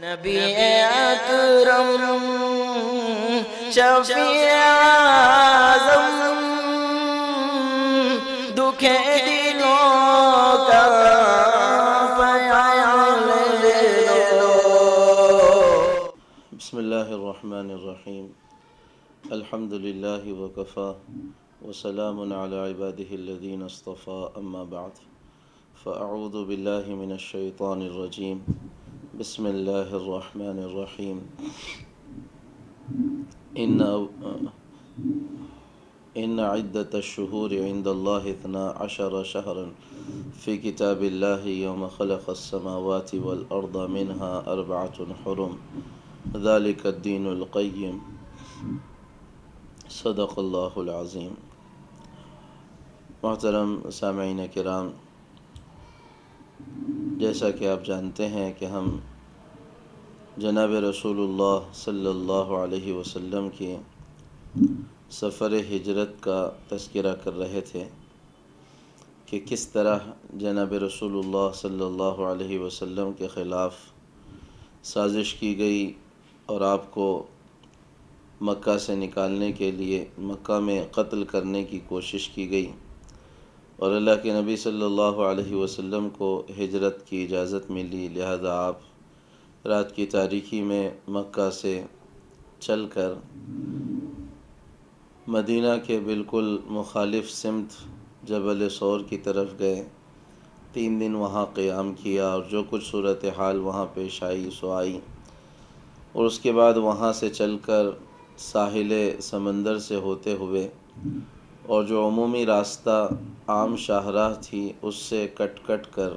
نبی اکرم شفیع اعظم دکھے دلوں کا خیال لے لو۔ بسم اللہ الرحمن الرحیم الحمد للہ وکفا وسلام علی عبادہ الذین اصطفى اما بعد فاعوذ باللہ من الشیطان الرجیم بسم اللہ الرحمن الرحیم ان عدۃ الشہور عند اللہ 12 شہرا فی کتاب اللہ یوم خلق السماوات والارض منها 4 حرم ذلك الدین القیم صدق اللہ العظیم۔ محترم سامعین کرام، جیسا کہ آپ جانتے ہیں کہ ہم جناب رسول اللہ صلی اللہ علیہ وسلم کی سفر ہجرت کا تذکرہ کر رہے تھے کہ کس طرح جناب رسول اللہ صلی اللہ علیہ وسلم کے خلاف سازش کی گئی اور آپ کو مکہ سے نکالنے کے لیے مکہ میں قتل کرنے کی کوشش کی گئی، اور اللہ کے نبی صلی اللہ علیہ وسلم کو ہجرت کی اجازت ملی، لہذا آپ رات کی تاریکی میں مکہ سے چل کر مدینہ کے بالکل مخالف سمت جبل ثور کی طرف گئے۔ 3 دن وہاں قیام کیا اور جو کچھ صورتحال وہاں پیش آئی سو آئی، اور اس کے بعد وہاں سے چل کر ساحل سمندر سے ہوتے ہوئے اور جو عمومی راستہ عام شاہراہ تھی اس سے کٹ کر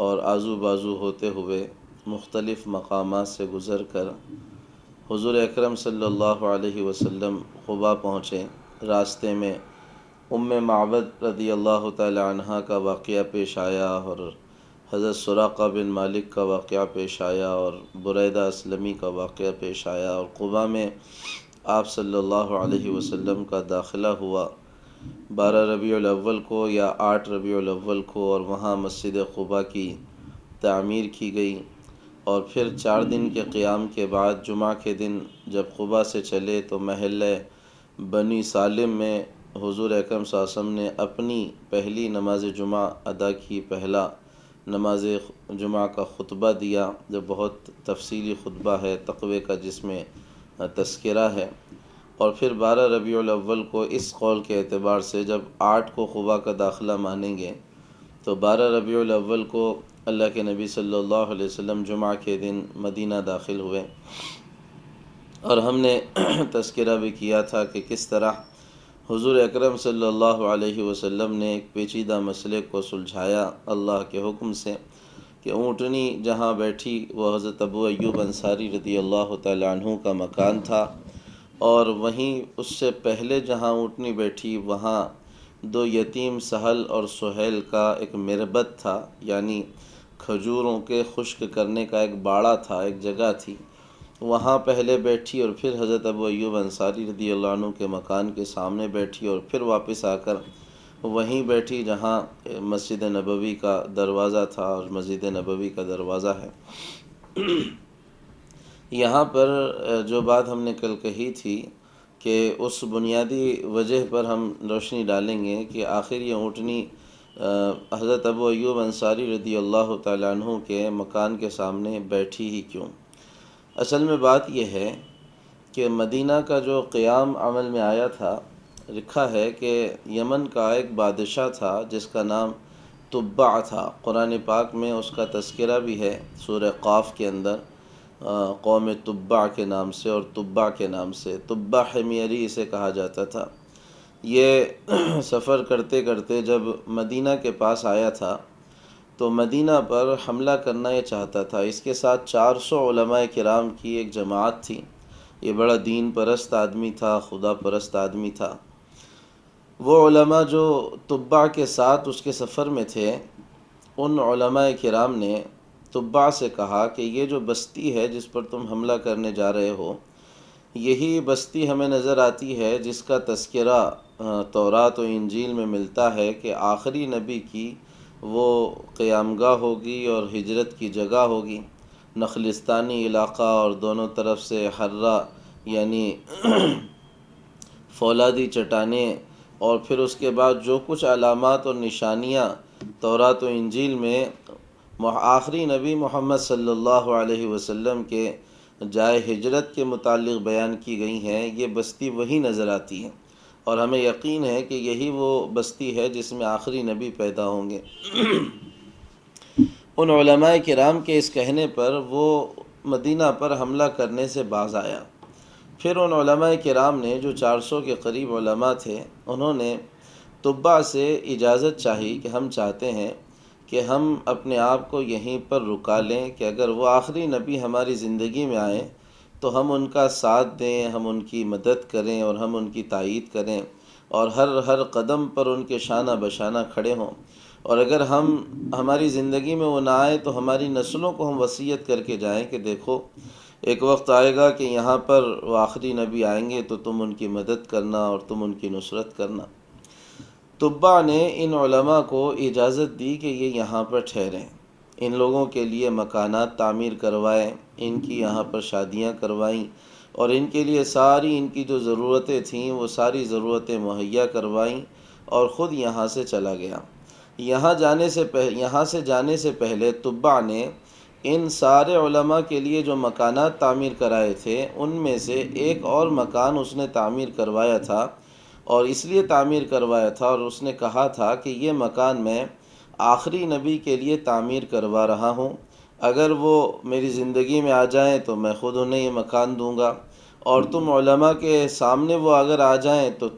اور آزو بازو ہوتے ہوئے مختلف مقامات سے گزر کر حضور اکرم صلی اللہ علیہ وسلم قباء پہنچے۔ راستے میں ام معبد رضی اللہ تعالی عنہا کا واقعہ پیش آیا اور حضرت سراقہ بن مالک کا واقعہ پیش آیا اور بریدہ اسلمی کا واقعہ پیش آیا، اور قباء میں آپ صلی اللہ علیہ وسلم کا داخلہ ہوا 12 ربیع الاول کو یا 8 ربیع الاول کو، اور وہاں مسجد قباء کی تعمیر کی گئی، اور پھر 4 دن کے قیام کے بعد جمعہ کے دن جب قباء سے چلے تو محلہ بنی سالم میں حضور اکرم صلی اللہ علیہ وسلم نے اپنی پہلی نماز جمعہ ادا کی، پہلا نماز جمعہ کا خطبہ دیا، جو بہت تفصیلی خطبہ ہے تقوی کا، جس میں تذکرہ ہے۔ اور پھر 12 ربیع الاول کو اس قول کے اعتبار سے جب 8 کو قباء کا داخلہ مانیں گے تو 12 ربیع الاول کو اللہ کے نبی صلی اللہ علیہ وسلم جمعہ کے دن مدینہ داخل ہوئے، اور ہم نے تذکرہ بھی کیا تھا کہ کس طرح حضور اکرم صلی اللہ علیہ وسلم نے ایک پیچیدہ مسئلے کو سلجھایا اللہ کے حکم سے، کہ اونٹنی جہاں بیٹھی وہ حضرت ابو ایوب انصاری رضی اللہ تعالی عنہ کا مکان تھا، اور وہیں اس سے پہلے جہاں اونٹنی بیٹھی وہاں 2 یتیم سہل اور سہیل کا ایک مربد تھا، یعنی کھجوروں کے خشک کرنے کا ایک باڑہ تھا، ایک جگہ تھی، وہاں پہلے بیٹھی، اور پھر حضرت ابو ایوب انصاری رضی اللہ عنہ کے مکان کے سامنے بیٹھی، اور پھر واپس آ کر وہیں بیٹھی جہاں مسجد نبوی کا دروازہ تھا، اور مسجد نبوی کا دروازہ ہے۔ یہاں پر جو بات ہم نے کل کہی تھی کہ اس بنیادی وجہ پر ہم روشنی ڈالیں گے کہ آخر یہ اونٹنی حضرت ابو ایوب انصاری رضی اللہ تعالی عنہ کے مکان کے سامنے بیٹھی ہی کیوں۔ اصل میں بات یہ ہے کہ مدینہ کا جو قیام عمل میں آیا تھا، لکھا ہے کہ یمن کا ایک بادشاہ تھا جس کا نام تبع تھا، قرآن پاک میں اس کا تذکرہ بھی ہے سورہ قاف کے اندر، قوم تبع کے نام سے اور تبع کے نام سے، تبع حمیری اسے کہا جاتا تھا۔ یہ سفر کرتے کرتے جب مدینہ کے پاس آیا تھا تو مدینہ پر حملہ کرنا یہ چاہتا تھا، اس کے ساتھ 400 علماء کرام کی ایک جماعت تھی۔ یہ بڑا دین پرست آدمی تھا، خدا پرست آدمی تھا۔ وہ علماء جو تبع کے ساتھ اس کے سفر میں تھے، ان علماء کرام نے تبع سے کہا کہ یہ جو بستی ہے جس پر تم حملہ کرنے جا رہے ہو، یہی بستی ہمیں نظر آتی ہے جس کا تذکرہ تورات و انجیل میں ملتا ہے کہ آخری نبی کی وہ قیام گاہ ہوگی اور ہجرت کی جگہ ہوگی۔ نخلستانی علاقہ اور دونوں طرف سے حرہ یعنی فولادی چٹانیں، اور پھر اس کے بعد جو کچھ علامات اور نشانیاں تورات و انجیل میں آخری نبی محمد صلی اللہ علیہ وسلم کے جائے ہجرت کے متعلق بیان کی گئی ہیں، یہ بستی وہی نظر آتی ہے، اور ہمیں یقین ہے کہ یہی وہ بستی ہے جس میں آخری نبی پیدا ہوں گے۔ ان علماء کرام کے اس کہنے پر وہ مدینہ پر حملہ کرنے سے باز آیا۔ پھر ان علماء کرام نے جو 400 کے قریب علماء تھے، انہوں نے تبع سے اجازت چاہی کہ ہم چاہتے ہیں کہ ہم اپنے آپ کو یہیں پر رکا لیں کہ اگر وہ آخری نبی ہماری زندگی میں آئیں تو ہم ان کا ساتھ دیں، ہم ان کی مدد کریں اور ہم ان کی تائید کریں اور ہر قدم پر ان کے شانہ بشانہ کھڑے ہوں، اور اگر ہماری زندگی میں وہ نہ آئے تو ہماری نسلوں کو ہم وصیت کر کے جائیں کہ دیکھو ایک وقت آئے گا کہ یہاں پر وہ آخری نبی آئیں گے تو تم ان کی مدد کرنا اور تم ان کی نصرت کرنا۔ تبع نے ان علماء کو اجازت دی کہ یہ یہاں پر ٹھہریں، ان لوگوں کے لیے مکانات تعمیر کروائیں، ان کی یہاں پر شادیاں کروائیں اور ان کے لیے ساری ان کی جو ضرورتیں تھیں وہ ساری ضرورتیں مہیا کروائیں، اور خود یہاں سے چلا گیا۔ یہاں سے جانے سے پہلے تبع نے ان سارے علماء کے لیے جو مکانات تعمیر کرائے تھے ان میں سے ایک اور مکان اس نے تعمیر کروایا تھا، اور اس لیے تعمیر کروایا تھا اور اس نے کہا تھا کہ یہ مکان میں آخری نبی کے لیے تعمیر کروا رہا ہوں، اگر وہ میری زندگی میں آ جائیں تو میں خود انہیں یہ مکان دوں گا، اور تم علماء کے سامنے وہ اگر آ جائیں تو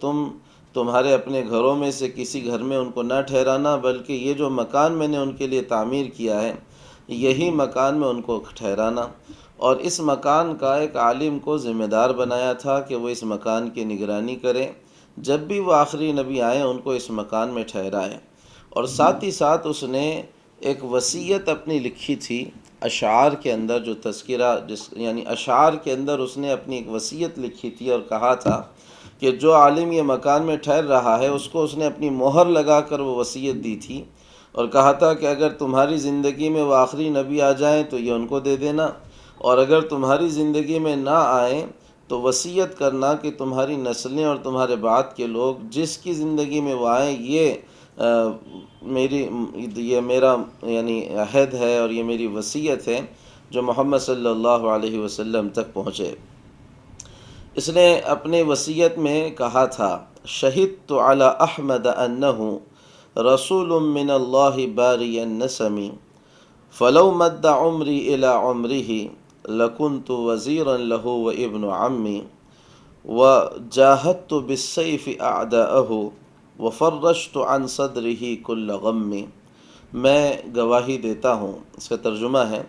تمہارے اپنے گھروں میں سے کسی گھر میں ان کو نہ ٹھہرانا، بلکہ یہ جو مکان میں نے ان کے لیے تعمیر کیا ہے یہی مکان میں ان کو ٹھہرانا۔ اور اس مکان کا ایک عالم کو ذمہ دار بنایا تھا کہ وہ اس مکان کی نگرانی کرے، جب بھی وہ آخری نبی آئیں ان کو اس مکان میں ٹھہرائے۔ اور ساتھ ہی ساتھ اس نے ایک وصیت اپنی لکھی تھی اشعار کے اندر، جو تذکرہ یعنی اشعار کے اندر اس نے اپنی ایک وصیت لکھی تھی اور کہا تھا کہ جو عالم یہ مکان میں ٹھہر رہا ہے اس کو اس نے اپنی مہر لگا کر وہ وصیت دی تھی، اور کہا تھا کہ اگر تمہاری زندگی میں وہ آخری نبی آ جائیں تو یہ ان کو دے دینا، اور اگر تمہاری زندگی میں نہ آئیں تو وصیت کرنا کہ تمہاری نسلیں اور تمہارے بعد کے لوگ جس کی زندگی میں وہ آئیں یہ میرا یعنی عہد ہے اور یہ میری وصیت ہے جو محمد صلی اللہ علیہ وسلم تک پہنچے۔ اس نے اپنے وصیت میں کہا تھا شہدت علی احمد انہ رسول من اللہ باری النسم فلو مد عمری الی عمرہ لکنت وزیرا لہ وابن عمی وجاہدت بالسیف اعداءہ وفرجت عن صدرہ کل غم۔ میں گواہی دیتا ہوں، اس کا ترجمہ ہے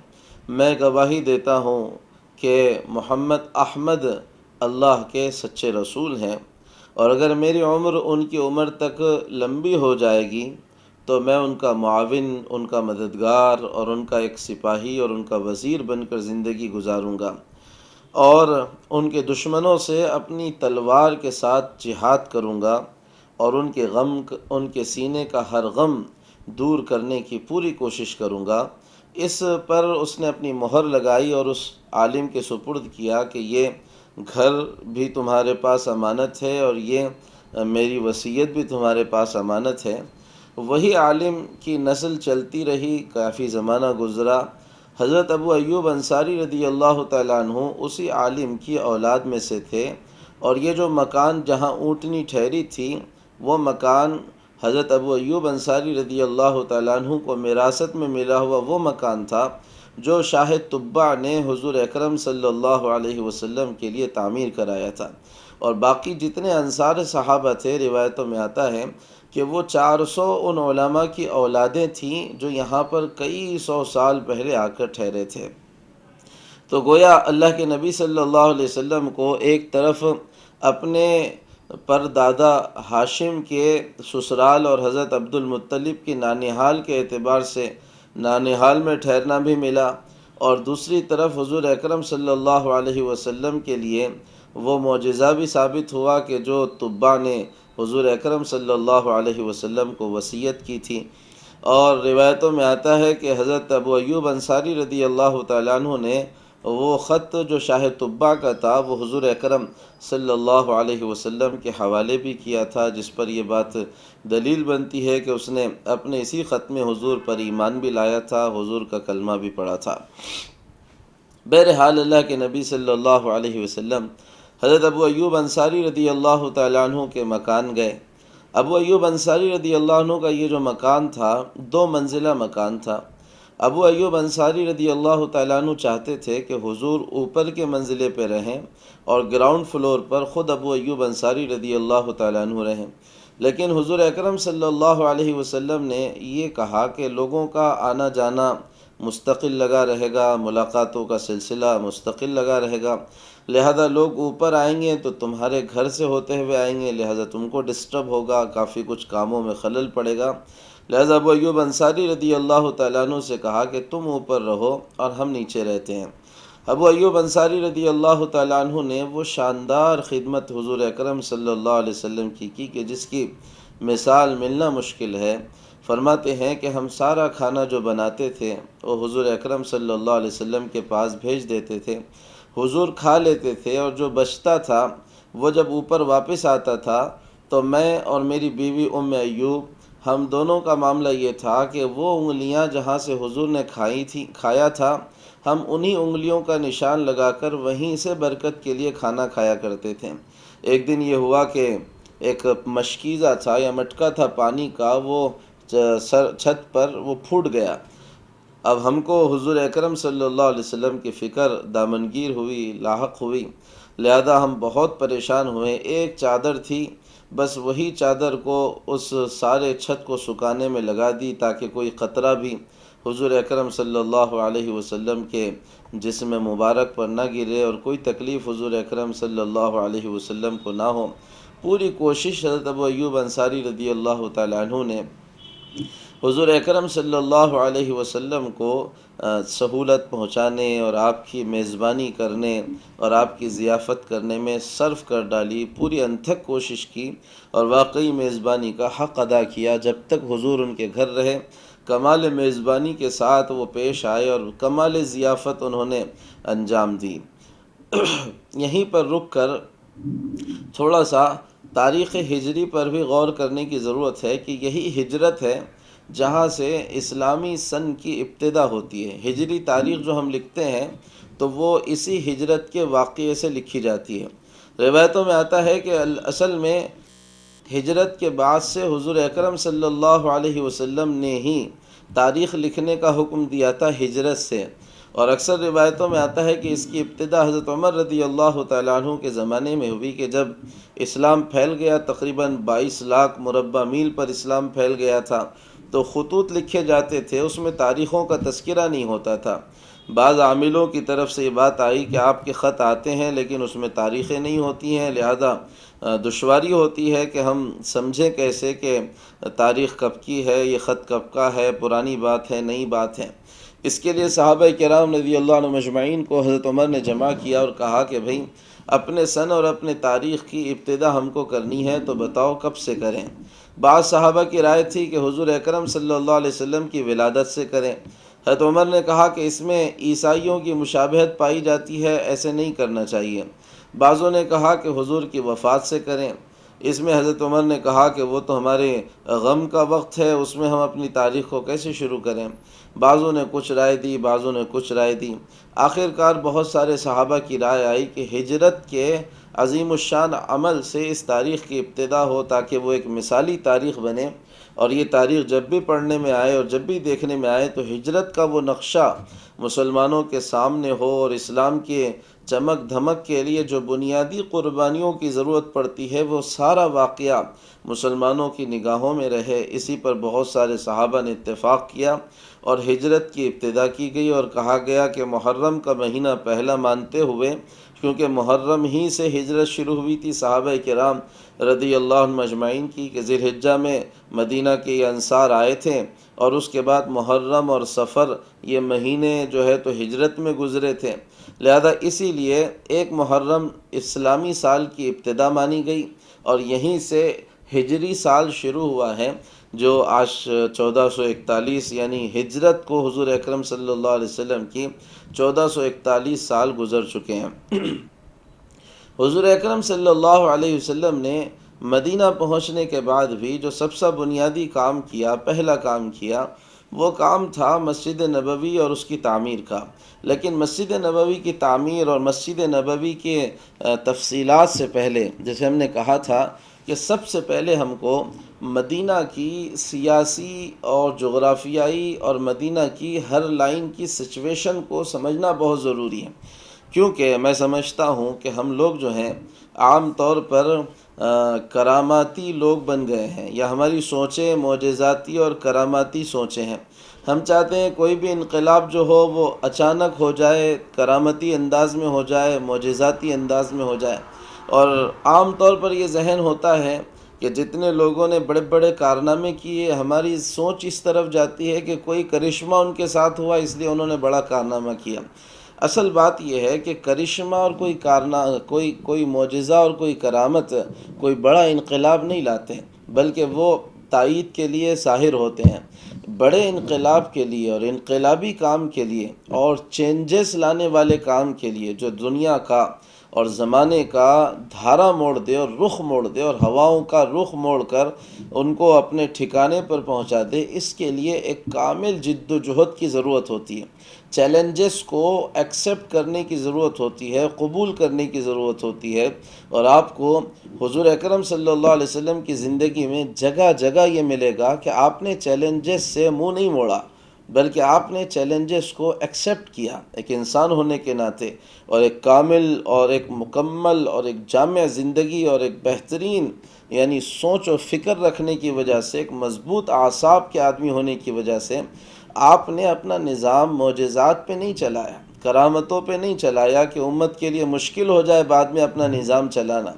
میں گواہی دیتا ہوں کہ محمد احمد اللہ کے سچے رسول ہیں، اور اگر میری عمر ان کی عمر تک لمبی ہو جائے گی تو میں ان کا معاون، ان کا مددگار اور ان کا ایک سپاہی اور ان کا وزیر بن کر زندگی گزاروں گا، اور ان کے دشمنوں سے اپنی تلوار کے ساتھ جہاد کروں گا، اور ان کے سینے کا ہر غم دور کرنے کی پوری کوشش کروں گا۔ اس پر اس نے اپنی مہر لگائی اور اس عالم کے سپرد کیا کہ یہ گھر بھی تمہارے پاس امانت ہے اور یہ میری وصیت بھی تمہارے پاس امانت ہے۔ وہی عالم کی نسل چلتی رہی، کافی زمانہ گزرا، حضرت ابو ایوب انصاری رضی اللہ تعالیٰ عنہ اسی عالم کی اولاد میں سے تھے، اور یہ جو مکان جہاں اونٹنی ٹھہری تھی وہ مکان حضرت ابو ایوب انصاری رضی اللہ تعالیٰ عنہ کو وراثت میں ملا ہوا وہ مکان تھا جو شاہ تبع نے حضور اکرم صلی اللہ علیہ وسلم کے لیے تعمیر کرایا تھا۔ اور باقی جتنے انصار صحابہ تھے روایتوں میں آتا ہے کہ وہ 400 ان علماء کی اولادیں تھیں جو یہاں پر کئی سو سال پہلے آ کر ٹھہرے تھے۔ تو گویا اللہ کے نبی صلی اللہ علیہ وسلم کو ایک طرف اپنے پردادا ہاشم کے سسرال اور حضرت عبد المطلب کی نانیہال کے اعتبار سے نانیہال میں ٹھہرنا بھی ملا، اور دوسری طرف حضور اکرم صلی اللہ علیہ وسلم کے لیے وہ معجزہ بھی ثابت ہوا کہ جو تبع نے حضور اکرم صلی اللہ علیہ وسلم کو وصیت کی تھی۔ اور روایتوں میں آتا ہے کہ حضرت ابو ایوب انصاری رضی اللہ تعالیٰ عنہ نے وہ خط جو شاہ طباء کا تھا وہ حضور اکرم صلی اللہ علیہ وسلم کے حوالے بھی کیا تھا، جس پر یہ بات دلیل بنتی ہے کہ اس نے اپنے اسی خط میں حضور پر ایمان بھی لایا تھا، حضور کا کلمہ بھی پڑھا تھا۔ بہرحال اللہ کے نبی صلی اللہ علیہ وسلم حضرت ابو ایوب انصاری رضی اللہ تعالیٰ عنہ کے مکان گئے۔ ابو ایوب انصاری رضی اللہ عنہ کا یہ جو مکان تھا 2 منزلہ مکان تھا۔ ابو ایوب انصاری رضی اللہ تعالیٰ عنہ چاہتے تھے کہ حضور اوپر کے منزلے پہ رہیں اور گراؤنڈ فلور پر خود ابو ایوب انصاری رضی اللہ تعالیٰ عنہ رہیں، لیکن حضور اکرم صلی اللہ علیہ وسلم نے یہ کہا کہ لوگوں کا آنا جانا مستقل لگا رہے گا، ملاقاتوں کا سلسلہ مستقل لگا رہے گا، لہذا لوگ اوپر آئیں گے تو تمہارے گھر سے ہوتے ہوئے آئیں گے، لہذا تم کو ڈسٹرب ہوگا، کافی کچھ کاموں میں خلل پڑے گا۔ لہذا ابو ایوب انصاری رضی اللہ تعالیٰ عنہ سے کہا کہ تم اوپر رہو اور ہم نیچے رہتے ہیں۔ ابو ایوب انصاری رضی اللہ تعالیٰ عنہ نے وہ شاندار خدمت حضور اکرم صلی اللہ علیہ وسلم کی کہ جس کی مثال ملنا مشکل ہے۔ فرماتے ہیں کہ ہم سارا کھانا جو بناتے تھے وہ حضور اکرم صلی اللہ علیہ وسلم کے پاس بھیج دیتے تھے، حضور کھا لیتے تھے، اور جو بچتا تھا وہ جب اوپر واپس آتا تھا تو میں اور میری بیوی ام ایوب ہم دونوں کا معاملہ یہ تھا کہ وہ انگلیاں جہاں سے حضور نے کھایا تھا ہم انہی انگلیوں کا نشان لگا کر وہیں سے برکت کے لیے کھانا کھایا کرتے تھے۔ ایک دن یہ ہوا کہ ایک مشکیزہ تھا یا مٹکا تھا پانی کا، وہ چھت پر وہ پھوٹ گیا۔ اب ہم کو حضور اکرم صلی اللہ علیہ وسلم کی فکر دامنگیر ہوئی، لاحق ہوئی، لہذا ہم بہت پریشان ہوئے۔ ایک چادر تھی، بس وہی چادر کو اس سارے چھت کو سکانے میں لگا دی تاکہ کوئی قطرہ بھی حضور اکرم صلی اللہ علیہ وسلم کے جسم مبارک پر نہ گرے اور کوئی تکلیف حضور اکرم صلی اللہ علیہ وسلم کو نہ ہو۔ پوری کوشش حضرت ابو ایوب انصاری رضی اللہ تعالیٰ عنہ نے حضور اکرم صلی اللہ علیہ وسلم کو سہولت پہنچانے اور آپ کی میزبانی کرنے اور آپ کی ضیافت کرنے میں صرف کر ڈالی، پوری انتھک کوشش کی اور واقعی میزبانی کا حق ادا کیا۔ جب تک حضور ان کے گھر رہے کمال میزبانی کے ساتھ وہ پیش آئے اور کمال ضیافت انہوں نے انجام دی۔ یہیں پر رک کر تھوڑا سا تاریخ ہجری پر بھی غور کرنے کی ضرورت ہے کہ یہی ہجرت ہے جہاں سے اسلامی سن کی ابتدا ہوتی ہے۔ ہجری تاریخ جو ہم لکھتے ہیں تو وہ اسی ہجرت کے واقعے سے لکھی جاتی ہے۔ روایتوں میں آتا ہے کہ اصل میں ہجرت کے بعد سے حضور اکرم صلی اللہ علیہ وسلم نے ہی تاریخ لکھنے کا حکم دیا تھا ہجرت سے، اور اکثر روایتوں میں آتا ہے کہ اس کی ابتدا حضرت عمر رضی اللہ تعالیٰ عنہ کے زمانے میں ہوئی کہ جب اسلام پھیل گیا، تقریباً 22 لاکھ مربع میل پر اسلام پھیل گیا تھا، تو خطوط لکھے جاتے تھے، اس میں تاریخوں کا تذکرہ نہیں ہوتا تھا۔ بعض عاملوں کی طرف سے یہ بات آئی کہ آپ کے خط آتے ہیں لیکن اس میں تاریخیں نہیں ہوتی ہیں، لہذا دشواری ہوتی ہے کہ ہم سمجھیں کیسے کہ تاریخ کب کی ہے، یہ خط کب کا ہے، پرانی بات ہے، نئی بات ہے۔ اس کے لیے صحابہ کرام رضی اللہ عنہ مجمعین کو حضرت عمر نے جمع کیا اور کہا کہ بھئی اپنے سن اور اپنے تاریخ کی ابتدا ہم کو کرنی ہے تو بتاؤ کب سے کریں۔ بعض صحابہ کی رائے تھی کہ حضور اکرم صلی اللہ علیہ وسلم کی ولادت سے کریں۔ حضرت عمر نے کہا کہ اس میں عیسائیوں کی مشابہت پائی جاتی ہے، ایسے نہیں کرنا چاہیے۔ بعضوں نے کہا کہ حضور کی وفات سے کریں۔ اس میں حضرت عمر نے کہا کہ وہ تو ہمارے غم کا وقت ہے، اس میں ہم اپنی تاریخ کو کیسے شروع کریں۔ بعضوں نے کچھ رائے دی، بعضوں نے کچھ رائے دی۔ آخرکار بہت سارے صحابہ کی رائے آئی کہ ہجرت کے عظیم الشان عمل سے اس تاریخ کی ابتدا ہو تاکہ وہ ایک مثالی تاریخ بنے، اور یہ تاریخ جب بھی پڑھنے میں آئے اور جب بھی دیکھنے میں آئے تو ہجرت کا وہ نقشہ مسلمانوں کے سامنے ہو، اور اسلام کے چمک دھمک کے لیے جو بنیادی قربانیوں کی ضرورت پڑتی ہے وہ سارا واقعہ مسلمانوں کی نگاہوں میں رہے۔ اسی پر بہت سارے صحابہ نے اتفاق کیا اور ہجرت کی ابتدا کی گئی، اور کہا گیا کہ محرم کا مہینہ پہلا مانتے ہوئے، کیونکہ محرم ہی سے ہجرت شروع ہوئی تھی صحابہ کرام رضی اللہ عنہ مجمعین کی، کہ ذی الحجہ میں مدینہ کے یہ انصار آئے تھے اور اس کے بعد محرم اور صفر یہ مہینے جو ہے تو ہجرت میں گزرے تھے، لہذا اسی لیے ایک محرم اسلامی سال کی ابتدا مانی گئی، اور یہیں سے ہجری سال شروع ہوا ہے، جو آج 1441 یعنی ہجرت کو حضور اکرم صلی اللہ علیہ وسلم کی 1441 سال گزر چکے ہیں۔ حضور اکرم صلی اللہ علیہ وسلم نے مدینہ پہنچنے کے بعد بھی جو سب سے بنیادی کام کیا، پہلا کام کیا، وہ کام تھا مسجد نبوی اور اس کی تعمیر کا۔ لیکن مسجد نبوی کی تعمیر اور مسجد نبوی کے تفصیلات سے پہلے، جیسے ہم نے کہا تھا کہ سب سے پہلے ہم کو مدینہ کی سیاسی اور جغرافیائی اور مدینہ کی ہر لائن کی سچویشن کو سمجھنا بہت ضروری ہے، کیونکہ میں سمجھتا ہوں کہ ہم لوگ جو ہیں عام طور پر کراماتی لوگ بن گئے ہیں، یا ہماری سوچیں معجزاتی اور کراماتی سوچیں ہیں۔ ہم چاہتے ہیں کوئی بھی انقلاب جو ہو وہ اچانک ہو جائے، کرامتی انداز میں ہو جائے، معجزاتی انداز میں ہو جائے، اور عام طور پر یہ ذہن ہوتا ہے کہ جتنے لوگوں نے بڑے بڑے کارنامے کیے، ہماری سوچ اس طرف جاتی ہے کہ کوئی کرشمہ ان کے ساتھ ہوا اس لیے انہوں نے بڑا کارنامہ کیا۔ اصل بات یہ ہے کہ کرشمہ اور کوئی معجزہ اور کوئی کرامت کوئی بڑا انقلاب نہیں لاتے، بلکہ وہ تائید کے لیے ظاہر ہوتے ہیں۔ بڑے انقلاب کے لیے اور انقلابی کام کے لیے اور چینجز لانے والے کام کے لیے، جو دنیا کا اور زمانے کا دھارا موڑ دے اور رخ موڑ دے اور ہواؤں کا رخ موڑ کر ان کو اپنے ٹھکانے پر پہنچا دے، اس کے لیے ایک کامل جد و جہد کی ضرورت ہوتی ہے۔ چیلنجز کو ایکسیپٹ کرنے کی ضرورت ہوتی ہے، قبول کرنے کی ضرورت ہوتی ہے، اور آپ کو حضور اکرم صلی اللہ علیہ وسلم کی زندگی میں جگہ جگہ یہ ملے گا کہ آپ نے چیلنجز سے منہ نہیں موڑا، بلکہ آپ نے چیلنجز کو ایکسیپٹ کیا ایک انسان ہونے کے ناطے، اور ایک کامل اور ایک مکمل اور ایک جامع زندگی اور ایک بہترین یعنی سوچ و فکر رکھنے کی وجہ سے، ایک مضبوط اعصاب کے آدمی ہونے کی وجہ سے آپ نے اپنا نظام معجزات پہ نہیں چلایا، کرامتوں پہ نہیں چلایا کہ امت کے لیے مشکل ہو جائے بعد میں اپنا نظام چلانا،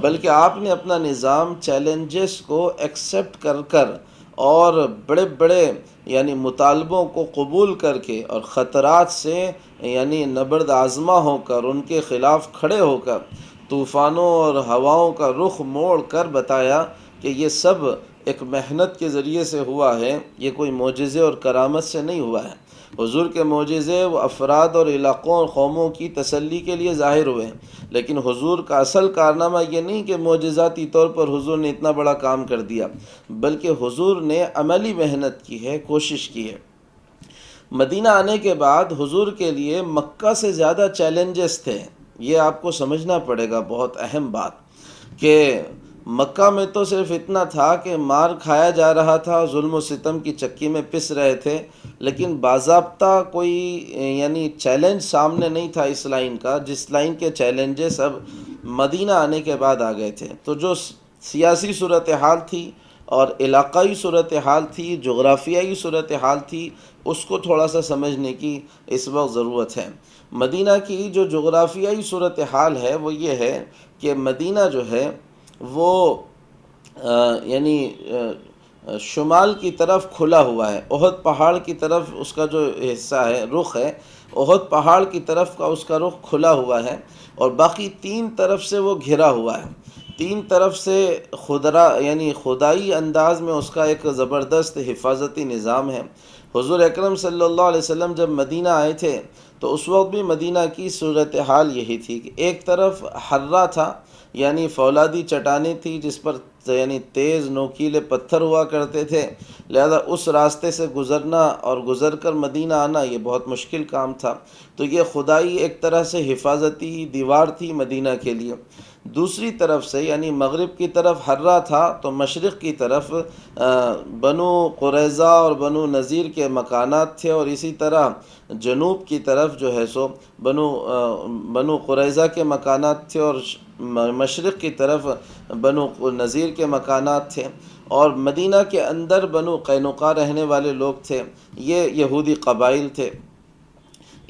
بلکہ آپ نے اپنا نظام چیلنجز کو ایکسیپٹ کر اور بڑے بڑے یعنی مطالبوں کو قبول کر کے اور خطرات سے یعنی نبرد آزما ہو کر، ان کے خلاف کھڑے ہو کر، طوفانوں اور ہواؤں کا رخ موڑ کر بتایا کہ یہ سب ایک محنت کے ذریعے سے ہوا ہے، یہ کوئی معجزے اور کرامت سے نہیں ہوا ہے۔ حضور کے معجزے وہ افراد اور علاقوں اور قوموں کی تسلی کے لیے ظاہر ہوئے ہیں، لیکن حضور کا اصل کارنامہ یہ نہیں کہ معجزاتی طور پر حضور نے اتنا بڑا کام کر دیا، بلکہ حضور نے عملی محنت کی ہے، کوشش کی ہے۔ مدینہ آنے کے بعد حضور کے لیے مکہ سے زیادہ چیلنجز تھے، یہ آپ کو سمجھنا پڑے گا، بہت اہم بات، کہ مکہ میں تو صرف اتنا تھا کہ مار کھایا جا رہا تھا، ظلم و ستم کی چکی میں پس رہے تھے، لیکن باضابطہ کوئی یعنی چیلنج سامنے نہیں تھا اس لائن کا، جس لائن کے چیلنجز اب مدینہ آنے کے بعد آ گئے تھے۔ تو جو سیاسی صورتحال تھی اور علاقائی صورتحال تھی، جغرافیائی صورتحال تھی، اس کو تھوڑا سا سمجھنے کی اس وقت ضرورت ہے۔ مدینہ کی جو جغرافیائی صورتحال ہے وہ یہ ہے کہ مدینہ جو ہے وہ یعنی شمال کی طرف کھلا ہوا ہے، احد پہاڑ کی طرف اس کا جو حصہ ہے، رخ ہے، احد پہاڑ کی طرف کا اس کا رخ کھلا ہوا ہے، اور باقی تین طرف سے وہ گھرا ہوا ہے۔ تین طرف سے یعنی خدائی انداز میں اس کا ایک زبردست حفاظتی نظام ہے۔ حضور اکرم صلی اللہ علیہ وسلم جب مدینہ آئے تھے تو اس وقت بھی مدینہ کی صورتحال یہی تھی کہ ایک طرف حرہ تھا، یعنی فولادی چٹانیں تھی جس پر یعنی تیز نوکیلے پتھر ہوا کرتے تھے، لہذا اس راستے سے گزرنا اور گزر کر مدینہ آنا یہ بہت مشکل کام تھا۔ تو یہ خدائی ایک طرح سے حفاظتی دیوار تھی مدینہ کے لیے۔ دوسری طرف سے یعنی مغرب کی طرف حرہ تھا، تو مشرق کی طرف بنو قریظہ اور بنو نذیر کے مکانات تھے، اور اسی طرح جنوب کی طرف جو ہے سو بنو قریظہ کے مکانات تھے، اور مشرق کی طرف بنو نذیر کے مکانات تھے، اور مدینہ کے اندر بنو قینقاع رہنے والے لوگ تھے، یہ یہودی قبائل تھے۔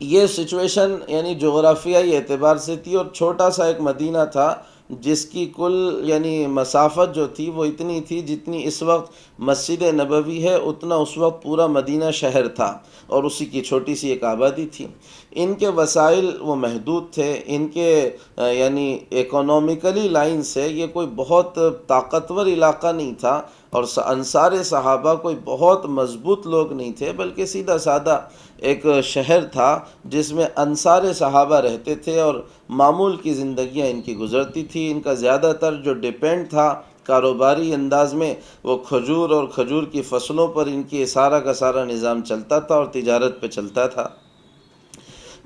یہ سچویشن یعنی جغرافیائی اعتبار سے تھی، اور چھوٹا سا ایک مدینہ تھا جس کی کل یعنی مسافت جو تھی وہ اتنی تھی جتنی اس وقت مسجد نبوی ہے اتنا اس وقت پورا مدینہ شہر تھا اور اسی کی چھوٹی سی ایک آبادی تھی۔ ان کے وسائل وہ محدود تھے، ان کے یعنی اکنومیکلی لائن سے یہ کوئی بہت طاقتور علاقہ نہیں تھا، اور انصار صحابہ کوئی بہت مضبوط لوگ نہیں تھے، بلکہ سیدھا سادہ ایک شہر تھا جس میں انصار صحابہ رہتے تھے اور معمول کی زندگیاں ان کی گزرتی تھی۔ ان کا زیادہ تر جو ڈیپینڈ تھا کاروباری انداز میں، وہ کھجور اور کھجور کی فصلوں پر ان کی سارا کا سارا نظام چلتا تھا اور تجارت پہ چلتا تھا۔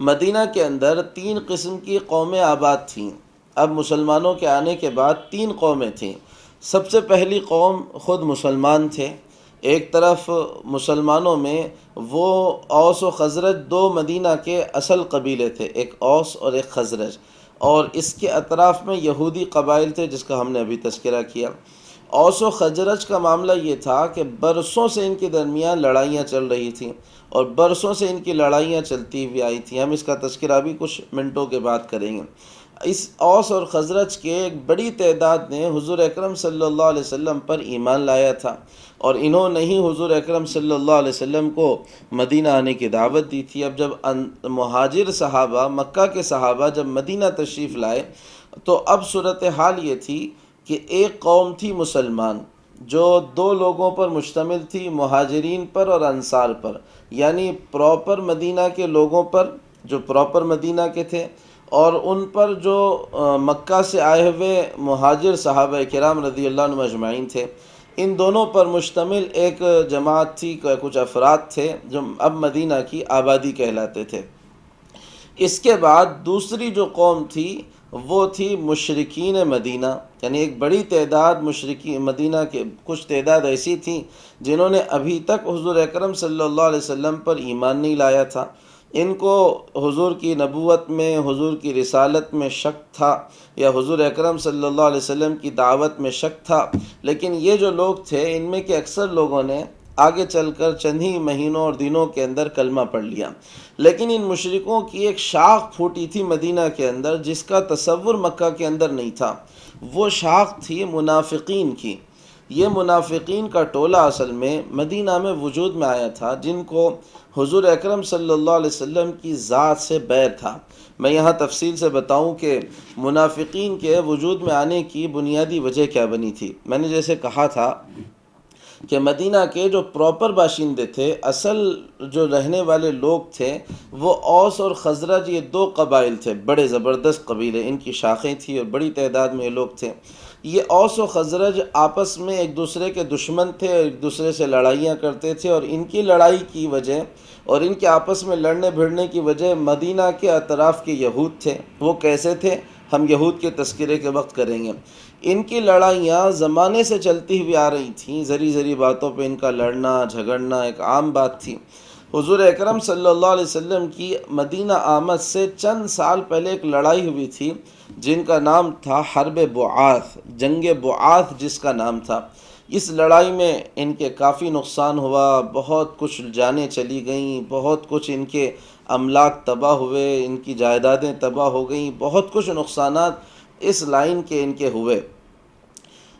مدینہ کے اندر 3 قسم کی قومیں آباد تھیں۔ اب مسلمانوں کے آنے کے بعد 3 قومیں تھیں۔ سب سے پہلی قوم خود مسلمان تھے۔ ایک طرف مسلمانوں میں وہ اوس و خزرج 2 مدینہ کے اصل قبیلے تھے، ایک اوس اور ایک خزرج، اور اس کے اطراف میں یہودی قبائل تھے جس کا ہم نے ابھی تذکرہ کیا۔ اوس و خزرج کا معاملہ یہ تھا کہ برسوں سے ان کے درمیان لڑائیاں چل رہی تھیں اور برسوں سے ان کی لڑائیاں چلتی ہوئی آئی تھیں۔ ہم اس کا تذکرہ بھی کچھ منٹوں کے بعد کریں گے۔ اس اوس اور خزرج کے ایک بڑی تعداد نے حضور اکرم صلی اللہ علیہ وسلم پر ایمان لایا تھا، اور انہوں نے ہی حضور اکرم صلی اللہ علیہ وسلم کو مدینہ آنے کی دعوت دی تھی۔ اب جب مہاجر صحابہ، مکہ کے صحابہ جب مدینہ تشریف لائے تو اب صورتحال یہ تھی کہ ایک قوم تھی مسلمان جو 2 لوگوں پر مشتمل تھی، مہاجرین پر اور انصار پر، یعنی پراپر مدینہ کے لوگوں پر جو پراپر مدینہ کے تھے، اور ان پر جو مکہ سے آئے ہوئے مہاجر صحابہ کرام رضی اللہ عنہم اجمعین تھے۔ ان دونوں پر مشتمل ایک جماعت تھی، کچھ افراد تھے جو اب مدینہ کی آبادی کہلاتے تھے۔ اس کے بعد دوسری جو قوم تھی وہ تھی مشرکین مدینہ، یعنی ایک بڑی تعداد مشرکین مدینہ کے کچھ تعداد ایسی تھیں جنہوں نے ابھی تک حضور اکرم صلی اللہ علیہ وسلم پر ایمان نہیں لایا تھا۔ ان کو حضور کی نبوت میں، حضور کی رسالت میں شک تھا، یا حضور اکرم صلی اللہ علیہ وسلم کی دعوت میں شک تھا، لیکن یہ جو لوگ تھے ان میں کے اکثر لوگوں نے آگے چل کر چند ہی مہینوں اور دنوں کے اندر کلمہ پڑھ لیا۔ لیکن ان مشرکوں کی ایک شاخ پھوٹی تھی مدینہ کے اندر جس کا تصور مکہ کے اندر نہیں تھا۔ وہ شاخ تھی منافقین کی۔ یہ منافقین کا ٹولہ اصل میں مدینہ میں وجود میں آیا تھا، جن کو حضور اکرم صلی اللہ علیہ وسلم کی ذات سے بیر تھا۔ میں یہاں تفصیل سے بتاؤں کہ منافقین کے وجود میں آنے کی بنیادی وجہ کیا بنی تھی۔ میں نے جیسے کہا تھا کہ مدینہ کے جو پراپر باشندے تھے، اصل جو رہنے والے لوگ تھے، وہ اوس اور خزرج، یہ 2 قبائل تھے، بڑے زبردست قبیلے، ان کی شاخیں تھیں اور بڑی تعداد میں یہ لوگ تھے۔ یہ اوس و خزرج آپس میں ایک دوسرے کے دشمن تھے، ایک دوسرے سے لڑائیاں کرتے تھے، اور ان کی لڑائی کی وجہ اور ان کے آپس میں لڑنے بھڑنے کی وجہ مدینہ کے اطراف کے یہود تھے۔ وہ کیسے تھے ہم یہود کے تذکرے کے وقت کریں گے۔ ان کی لڑائیاں زمانے سے چلتی ہوئی آ رہی تھیں، ذری باتوں پہ ان کا لڑنا جھگڑنا ایک عام بات تھی۔ حضور اکرم صلی اللہ علیہ وسلم کی مدینہ آمد سے چند سال پہلے ایک لڑائی ہوئی تھی جن کا نام تھا حرب بعاث، جنگ بعاث جس کا نام تھا۔ اس لڑائی میں ان کے کافی نقصان ہوا، بہت کچھ جانیں چلی گئیں، بہت کچھ ان کے املاک تباہ ہوئے، ان کی جائیدادیں تباہ ہو گئیں، بہت کچھ نقصانات اس لائن کے ان کے ہوئے۔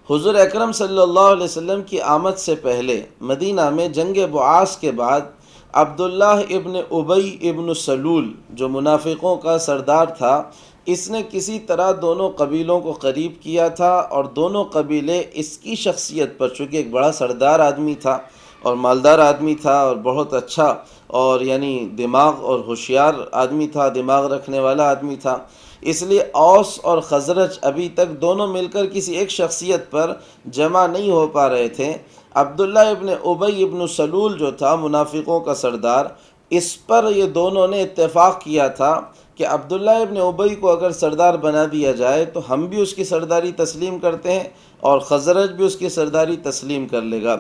حضور اکرم صلی اللہ علیہ وسلم کی آمد سے پہلے مدینہ میں جنگ بعاث کے بعد عبداللہ ابن ابی ابن سلول جو منافقوں کا سردار تھا، اس نے کسی طرح دونوں قبیلوں کو قریب کیا تھا، اور دونوں قبیلے اس کی شخصیت پر، چونکہ ایک بڑا سردار آدمی تھا اور مالدار آدمی تھا اور بہت اچھا اور یعنی دماغ اور ہوشیار آدمی تھا، دماغ رکھنے والا آدمی تھا، اس لیے اوس اور خزرج ابھی تک دونوں مل کر کسی ایک شخصیت پر جمع نہیں ہو پا رہے تھے۔ عبداللہ ابن ابی ابن سلول جو تھا منافقوں کا سردار، اس پر یہ دونوں نے اتفاق کیا تھا کہ عبداللہ ابن ابی کو اگر سردار بنا دیا جائے تو ہم بھی اس کی سرداری تسلیم کرتے ہیں اور خزرج بھی اس کی سرداری تسلیم کر لے گا۔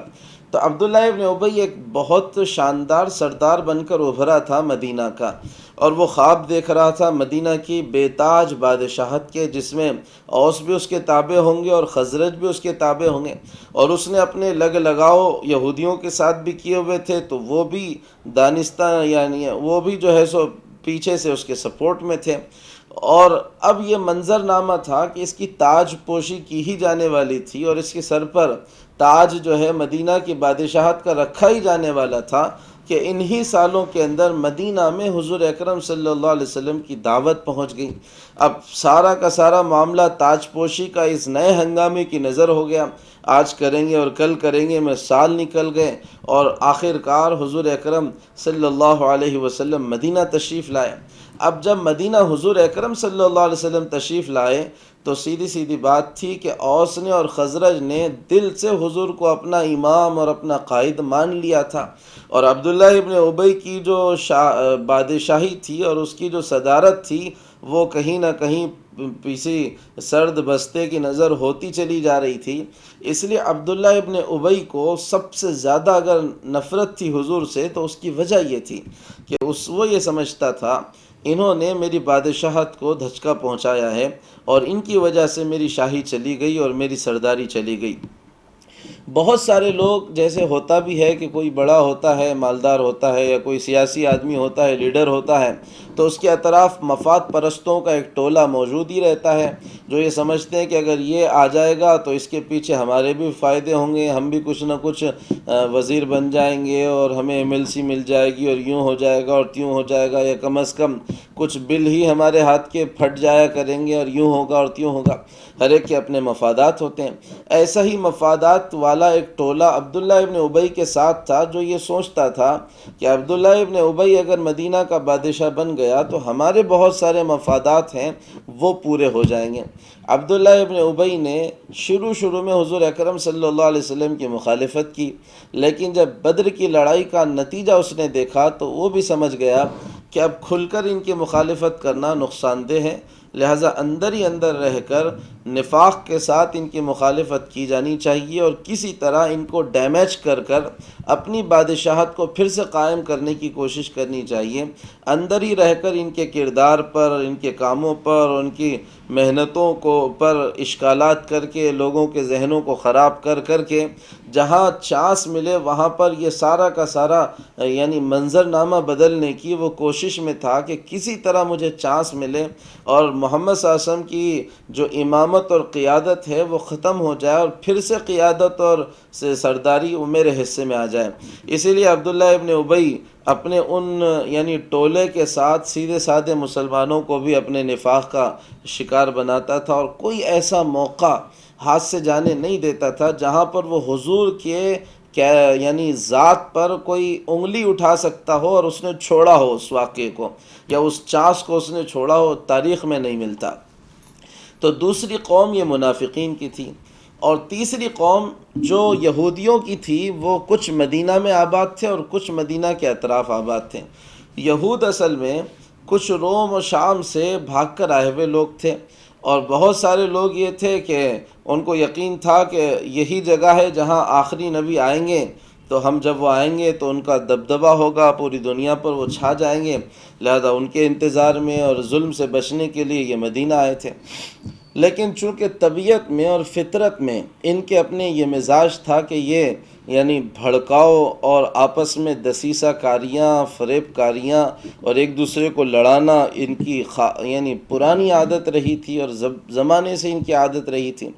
تو عبداللہ ابن ابی ایک بہت شاندار سردار بن کر ابھرا تھا مدینہ کا، اور وہ خواب دیکھ رہا تھا مدینہ کی بے تاج بادشاہت کے، جس میں اوس بھی اس کے تابع ہوں گے اور خزرج بھی اس کے تابع ہوں گے، اور اس نے اپنے لگاؤ یہودیوں کے ساتھ بھی کیے ہوئے تھے، تو وہ بھی دانستہ یعنی وہ بھی جو ہے سو پیچھے سے اس کے سپورٹ میں تھے، اور اب یہ منظر نامہ تھا کہ اس کی تاج پوشی کی ہی جانے والی تھی، اور اس کے سر پر تاج جو ہے مدینہ کی بادشاہت کا رکھا ہی جانے والا تھا کہ انہی سالوں کے اندر مدینہ میں حضور اکرم صلی اللہ علیہ وسلم کی دعوت پہنچ گئی۔ اب سارا کا سارا معاملہ تاج پوشی کا اس نئے ہنگامے کی نظر ہو گیا، آج کریں گے اور کل کریں گے میں سال نکل گئے، اور آخر کار حضور اکرم صلی اللہ علیہ وسلم مدینہ تشریف لائے۔ اب جب مدینہ حضور اکرم صلی اللہ علیہ وسلم تشریف لائے تو سیدھی بات تھی کہ اوس نے اور خزرج نے دل سے حضور کو اپنا امام اور اپنا قائد مان لیا تھا، اور عبداللہ ابن ابی کی جو بادشاہی تھی اور اس کی جو صدارت تھی وہ کہیں نہ کہیں کسی سرد بستے کی نظر ہوتی چلی جا رہی تھی۔ اس لیے عبداللہ ابن ابی کو سب سے زیادہ اگر نفرت تھی حضور سے تو اس کی وجہ یہ تھی کہ وہ یہ سمجھتا تھا انہوں نے میری بادشاہت کو دھچکا پہنچایا ہے، اور ان کی وجہ سے میری شاہی چلی گئی اور میری سرداری چلی گئی۔ بہت سارے لوگ جیسے ہوتا بھی ہے کہ کوئی بڑا ہوتا ہے، مالدار ہوتا ہے، یا کوئی سیاسی آدمی ہوتا ہے، لیڈر ہوتا ہے، تو اس کے اطراف مفاد پرستوں کا ایک ٹولہ موجود ہی رہتا ہے جو یہ سمجھتے ہیں کہ اگر یہ آ جائے گا تو اس کے پیچھے ہمارے بھی فائدے ہوں گے، ہم بھی کچھ نہ کچھ وزیر بن جائیں گے، اور ہمیں ایم ایل سی مل جائے گی، اور یوں ہو جائے گا اور تیوں ہو جائے گا، یا کم از کم کچھ بل ہی ہمارے ہاتھ کے پھٹ جایا کریں گے، اور یوں ہوگا اور تیوں ہوگا۔ ہر ایک کے اپنے مفادات ہوتے ہیں۔ ایسا ہی مفادات والا ایک ٹولہ عبداللہ ابن ابی کے ساتھ تھا جو یہ سوچتا تھا کہ عبداللہ ابن ابی اگر مدینہ کا بادشاہ بن گیا تو ہمارے بہت سارے مفادات ہیں وہ پورے ہو جائیں گے۔ عبداللہ ابن ابی نے شروع میں حضور اکرم صلی اللہ علیہ وسلم کی مخالفت کی، لیکن جب بدر کی لڑائی کا نتیجہ اس نے دیکھا تو وہ بھی سمجھ گیا کہ اب کھل کر ان کی مخالفت کرنا نقصان دہ ہے، لہٰذا اندر ہی اندر رہ کر نفاق کے ساتھ ان کی مخالفت کی جانی چاہیے، اور کسی طرح ان کو ڈیمیج کر اپنی بادشاہت کو پھر سے قائم کرنے کی کوشش کرنی چاہیے۔ اندر ہی رہ کر ان کے کردار پر، ان کے کاموں پر، ان کی محنتوں پر اشکالات کر کے لوگوں کے ذہنوں کو خراب کر کے جہاں چانس ملے وہاں پر یہ سارا کا سارا یعنی منظرنامہ بدلنے کی وہ کوشش میں تھا کہ کسی طرح مجھے چانس ملے اور محمد صلی اللہ علیہ وسلم کی جو امامت اور قیادت ہے وہ ختم ہو جائے، اور پھر سے قیادت اور سرداری وہ میرے حصے میں آ جائے۔ اسی لیے عبداللہ ابن ابی اپنے ان یعنی ٹولے کے ساتھ سیدھے سادے مسلمانوں کو بھی اپنے نفاق کا شکار بناتا تھا، اور کوئی ایسا موقع ہاتھ سے جانے نہیں دیتا تھا جہاں پر وہ حضور کے یعنی ذات پر کوئی انگلی اٹھا سکتا ہو اور اس نے چھوڑا ہو اس واقعے کو، یا اس چانس کو اس نے چھوڑا ہو، تاریخ میں نہیں ملتا۔ تو دوسری قوم یہ منافقین کی تھی، اور تیسری قوم جو یہودیوں کی تھی وہ کچھ مدینہ میں آباد تھے اور کچھ مدینہ کے اطراف آباد تھے۔ یہود اصل میں کچھ روم و شام سے بھاگ کر آئے ہوئے لوگ تھے، اور بہت سارے لوگ یہ تھے کہ ان کو یقین تھا کہ یہی جگہ ہے جہاں آخری نبی آئیں گے، تو ہم جب وہ آئیں گے تو ان کا دبدبہ ہوگا، پوری دنیا پر وہ چھا جائیں گے، لہذا ان کے انتظار میں اور ظلم سے بچنے کے لیے یہ مدینہ آئے تھے۔ لیکن چونکہ طبیعت میں اور فطرت میں ان کے اپنے یہ مزاج تھا کہ یہ یعنی بھڑکاؤ اور آپس میں دسیسہ کاریاں، فریب کاریاں اور ایک دوسرے کو لڑانا ان کی یعنی پرانی عادت رہی تھی، اور زمانے سے ان کی عادت رہی تھی۔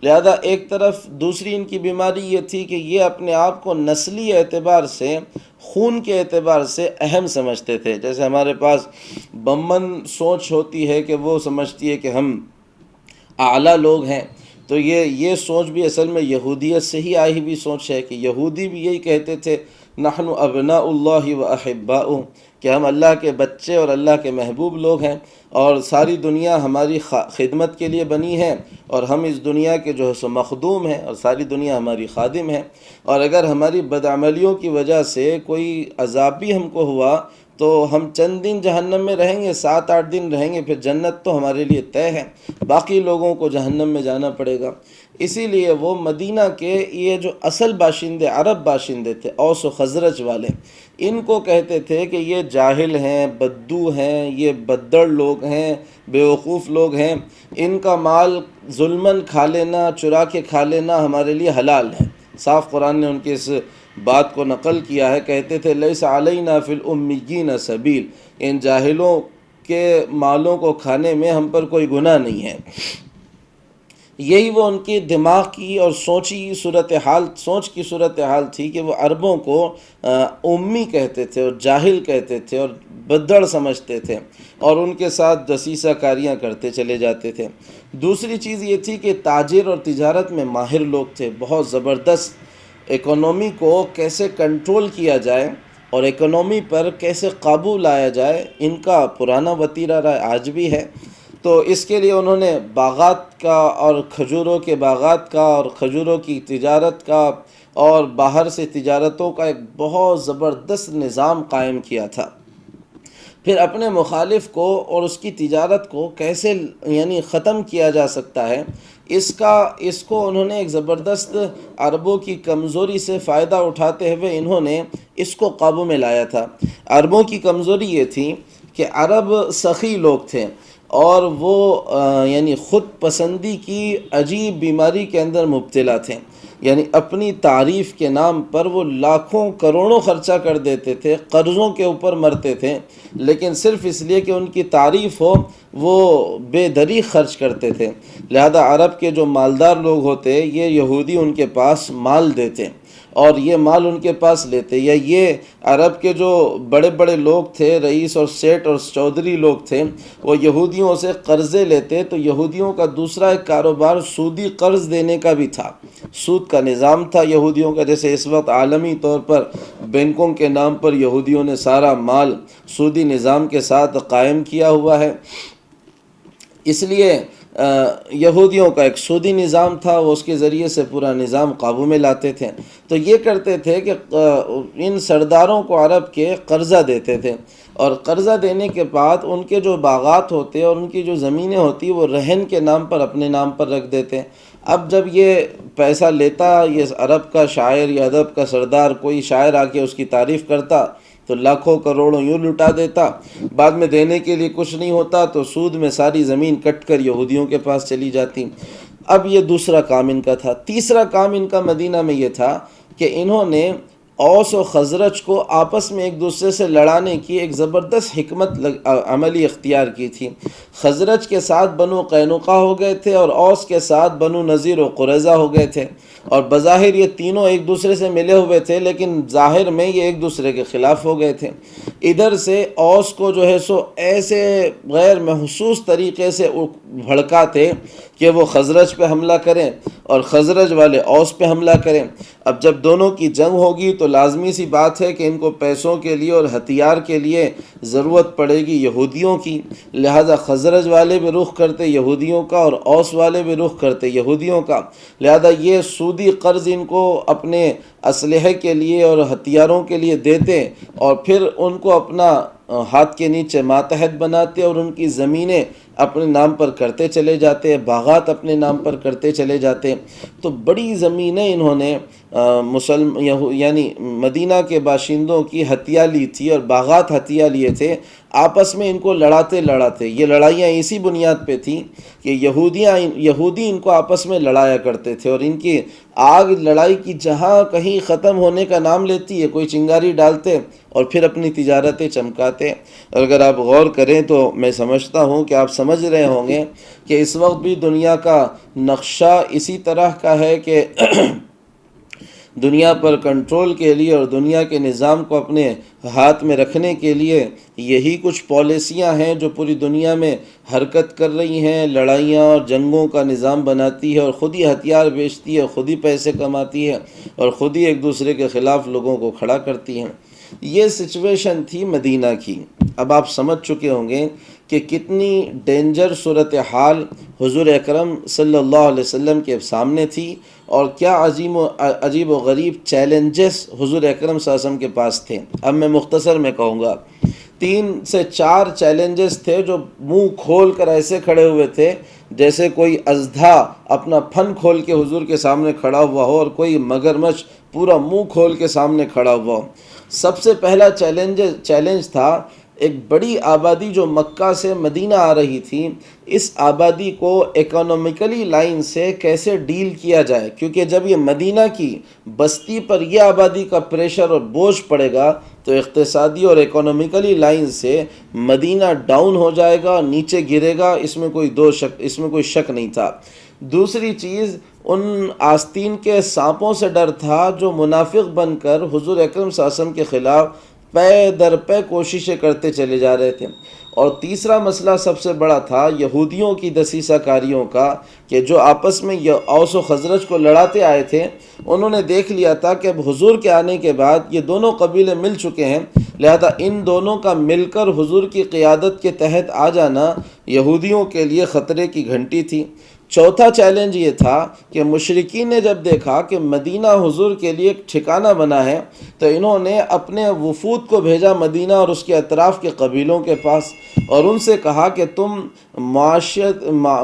لہذا ایک طرف دوسری ان کی بیماری یہ تھی کہ یہ اپنے آپ کو نسلی اعتبار سے، خون کے اعتبار سے اہم سمجھتے تھے۔ جیسے ہمارے پاس بمن سوچ ہوتی ہے کہ وہ سمجھتی ہے کہ ہم اعلیٰ لوگ ہیں، تو یہ سوچ بھی اصل میں یہودیت سے ہی آئی ہوئی سوچ ہے کہ یہودی بھی یہی کہتے تھے نحن ابناء اللہ و احباؤہ، کہ ہم اللہ کے بچے اور اللہ کے محبوب لوگ ہیں، اور ساری دنیا ہماری خدمت کے لیے بنی ہے، اور ہم اس دنیا کے جو ہے سو مخدوم ہیں، اور ساری دنیا ہماری خادم ہے، اور اگر ہماری بدعملیوں کی وجہ سے کوئی عذاب بھی ہم کو ہوا تو ہم چند دن جہنم میں رہیں گے، 7-8 دن رہیں گے، پھر جنت تو ہمارے لیے طے ہے، باقی لوگوں کو جہنم میں جانا پڑے گا۔ اسی لیے وہ مدینہ کے یہ جو اصل باشندے، عرب باشندے تھے، اوس و خزرج والے، ان کو کہتے تھے کہ یہ جاہل ہیں، بدو ہیں، یہ بدڑ لوگ ہیں، بیوقوف لوگ ہیں، ان کا مال ظلماً کھا لینا، چرا کے کھا لینا ہمارے لیے حلال ہے۔ صاف قرآن نے ان کی اس بات کو نقل کیا ہے، کہتے تھے لیس علینا فی الامیین سبیل، ان جاہلوں کے مالوں کو کھانے میں ہم پر کوئی گناہ نہیں ہے۔ یہی وہ ان کے دماغ کی اور سوچ کی صورتحال تھی کہ وہ عربوں کو امی کہتے تھے اور جاہل کہتے تھے اور بدڑ سمجھتے تھے اور ان کے ساتھ دسیسہ کاریاں کرتے چلے جاتے تھے۔ دوسری چیز یہ تھی کہ تاجر اور تجارت میں ماہر لوگ تھے، بہت زبردست اکانومی کو کیسے کنٹرول کیا جائے اور اکانومی پر کیسے قابو لایا جائے، ان کا پرانا وتیرہ رہا، آج بھی ہے۔ تو اس کے لیے انہوں نے باغات کا اور کھجوروں کے باغات کا اور کھجوروں کی تجارت کا اور باہر سے تجارتوں کا ایک بہت زبردست نظام قائم کیا تھا۔ پھر اپنے مخالف کو اور اس کی تجارت کو کیسے ختم کیا جا سکتا ہے، اس کو انہوں نے ایک زبردست عربوں کی کمزوری سے فائدہ اٹھاتے ہوئے انہوں نے اس کو قابو میں لایا تھا۔ عربوں کی کمزوری یہ تھی کہ عرب سخی لوگ تھے اور وہ خود پسندی کی عجیب بیماری کے اندر مبتلا تھے، اپنی تعریف کے نام پر وہ لاکھوں کروڑوں خرچہ کر دیتے تھے، قرضوں کے اوپر مرتے تھے، لیکن صرف اس لیے کہ ان کی تعریف ہو وہ بے دریغ خرچ کرتے تھے۔ لہذا عرب کے جو مالدار لوگ ہوتے یہ یہودی ان کے پاس مال دیتے اور یہ مال ان کے پاس لیتے، یا یہ عرب کے جو بڑے بڑے لوگ تھے، رئیس اور سیٹ اور چودھری لوگ تھے، وہ یہودیوں سے قرضے لیتے۔ تو یہودیوں کا دوسرا ایک کاروبار سودی قرض دینے کا بھی تھا، سود کا نظام تھا یہودیوں کا، جیسے اس وقت عالمی طور پر بینکوں کے نام پر یہودیوں نے سارا مال سودی نظام کے ساتھ قائم کیا ہوا ہے۔ اس لیے یہودیوں کا ایک سودی نظام تھا، وہ اس کے ذریعے سے پورا نظام قابو میں لاتے تھے۔ تو یہ کرتے تھے کہ ان سرداروں کو عرب کے قرضہ دیتے تھے، اور قرضہ دینے کے بعد ان کے جو باغات ہوتے اور ان کی جو زمینیں ہوتی وہ رہن کے نام پر اپنے نام پر رکھ دیتے۔ اب جب یہ پیسہ لیتا، یہ عرب کا شاعر یا ادب کا سردار کوئی شاعر آ کے اس کی تعریف کرتا تو لاکھوں کروڑوں یوں لٹا دیتا، بعد میں دینے کے لیے کچھ نہیں ہوتا تو سود میں ساری زمین کٹ کر یہودیوں کے پاس چلی جاتی۔ اب یہ دوسرا کام ان کا تھا۔ تیسرا کام ان کا مدینہ میں یہ تھا کہ انہوں نے اوس و خزرج کو آپس میں ایک دوسرے سے لڑانے کی ایک زبردست حکمت عملی اختیار کی تھی۔ خزرج کے ساتھ بنو قینقاع ہو گئے تھے اور اوس کے ساتھ بنو نذیر و قریظہ ہو گئے تھے، اور بظاہر یہ تینوں ایک دوسرے سے ملے ہوئے تھے، لیکن ظاہر میں یہ ایک دوسرے کے خلاف ہو گئے تھے۔ ادھر سے اوس کو جو ہے سو ایسے غیر محسوس طریقے سے بھڑکاتے کہ وہ خزرج پہ حملہ کریں اور خزرج والے اوس پہ حملہ کریں۔ اب جب دونوں کی جنگ ہوگی تو لازمی سی بات ہے کہ ان کو پیسوں کے لیے اور ہتھیار کے لیے ضرورت پڑے گی یہودیوں کی، لہذا خزرج والے بھی رخ کرتے یہودیوں کا اور اوس والے بھی رخ کرتے یہودیوں کا۔ لہذا یہ سودی قرض ان کو اپنے اسلحے کے لیے اور ہتھیاروں کے لیے دیتے اور پھر ان کو اپنا ہاتھ کے نیچے ماتحت بناتے اور ان کی زمینیں اپنے نام پر کرتے چلے جاتے، باغات اپنے نام پر کرتے چلے جاتے۔ تو بڑی زمینیں انہوں نے مدینہ کے باشندوں کی ہتھیا لی تھی اور باغات ہتھیا لیے تھے، آپس میں ان کو لڑاتے۔ یہ لڑائیاں اسی بنیاد پہ تھیں کہ یہودی ان کو آپس میں لڑایا کرتے تھے، اور ان کی آگ لڑائی کی جہاں کہیں ختم ہونے کا نام لیتی ہے، کوئی چنگاری ڈالتے اور پھر اپنی تجارتیں چمکاتے۔ اگر آپ غور کریں تو میں سمجھتا ہوں کہ آپ سمجھ رہے ہوں گے کہ اس وقت بھی دنیا کا نقشہ اسی طرح کا ہے کہ دنیا پر کنٹرول کے لیے اور دنیا کے نظام کو اپنے ہاتھ میں رکھنے کے لیے یہی کچھ پالیسیاں ہیں جو پوری دنیا میں حرکت کر رہی ہیں، لڑائیاں اور جنگوں کا نظام بناتی ہے اور خود ہی ہتھیار بیچتی ہے، خود ہی پیسے کماتی ہے اور خود ہی ایک دوسرے کے خلاف لوگوں کو کھڑا کرتی ہیں۔ یہ سچویشن تھی مدینہ کی۔ اب آپ سمجھ چکے ہوں گے کہ کتنی ڈینجر صورتحال حضور اکرم صلی اللہ علیہ وسلم کے سامنے تھی اور کیا عجیب و غریب چیلنجز حضور اکرم صلی اللہ علیہ وسلم کے پاس تھے۔ اب میں مختصر میں کہوں گا 3 سے 4 چیلنجز تھے جو منہ کھول کر ایسے کھڑے ہوئے تھے جیسے کوئی اژدھا اپنا پھن کھول کے حضور کے سامنے کھڑا ہوا ہو اور کوئی مگرمچھ پورا منہ کھول کے سامنے کھڑا ہوا ہو۔ سب سے پہلا چیلنج تھا ایک بڑی آبادی جو مکہ سے مدینہ آ رہی تھی، اس آبادی کو اکانومیکلی لائن سے کیسے ڈیل کیا جائے، کیونکہ جب یہ مدینہ کی بستی پر یہ آبادی کا پریشر اور بوجھ پڑے گا تو تو اقتصادی اور اکنومیکلی لائن سے مدینہ ڈاؤن ہو جائے گا، نیچے گرے گا، اس میں کوئی شک نہیں تھا۔ دوسری چیز، ان آستین کے سانپوں سے ڈر تھا جو منافق بن کر حضور اکرم صلی اللہ علیہ وسلم کے خلاف پے در پے کوششیں کرتے چلے جا رہے تھے۔ اور تیسرا مسئلہ سب سے بڑا تھا یہودیوں کی دسیسہ کاریوں کا، کہ جو آپس میں اوس و خزرج کو لڑاتے آئے تھے، انہوں نے دیکھ لیا تھا کہ اب حضور کے آنے کے بعد یہ دونوں قبیلے مل چکے ہیں، لہذا ان دونوں کا مل کر حضور کی قیادت کے تحت آ جانا یہودیوں کے لیے خطرے کی گھنٹی تھی۔ چوتھا چیلنج یہ تھا کہ مشرکین نے جب دیکھا کہ مدینہ حضور کے لیے ایک ٹھکانہ بنا ہے، تو انہوں نے اپنے وفود کو بھیجا مدینہ اور اس کے اطراف کے قبیلوں کے پاس، اور ان سے کہا کہ تم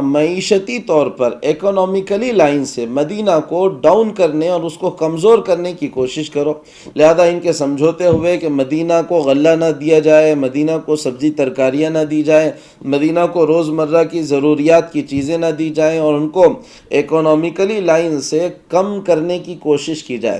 معیشتی طور پر اکنومیکلی لائن سے مدینہ کو ڈاؤن کرنے اور اس کو کمزور کرنے کی کوشش کرو۔ لہذا ان کے سمجھوتے ہوئے کہ مدینہ کو غلہ نہ دیا جائے، مدینہ کو سبزی ترکاریاں نہ دی جائیں، مدینہ کو روزمرہ کی ضروریات کی چیزیں نہ دی جائیں، اور ان کو اکنومیکلی لائن سے کم کرنے کی کوشش کی جائے۔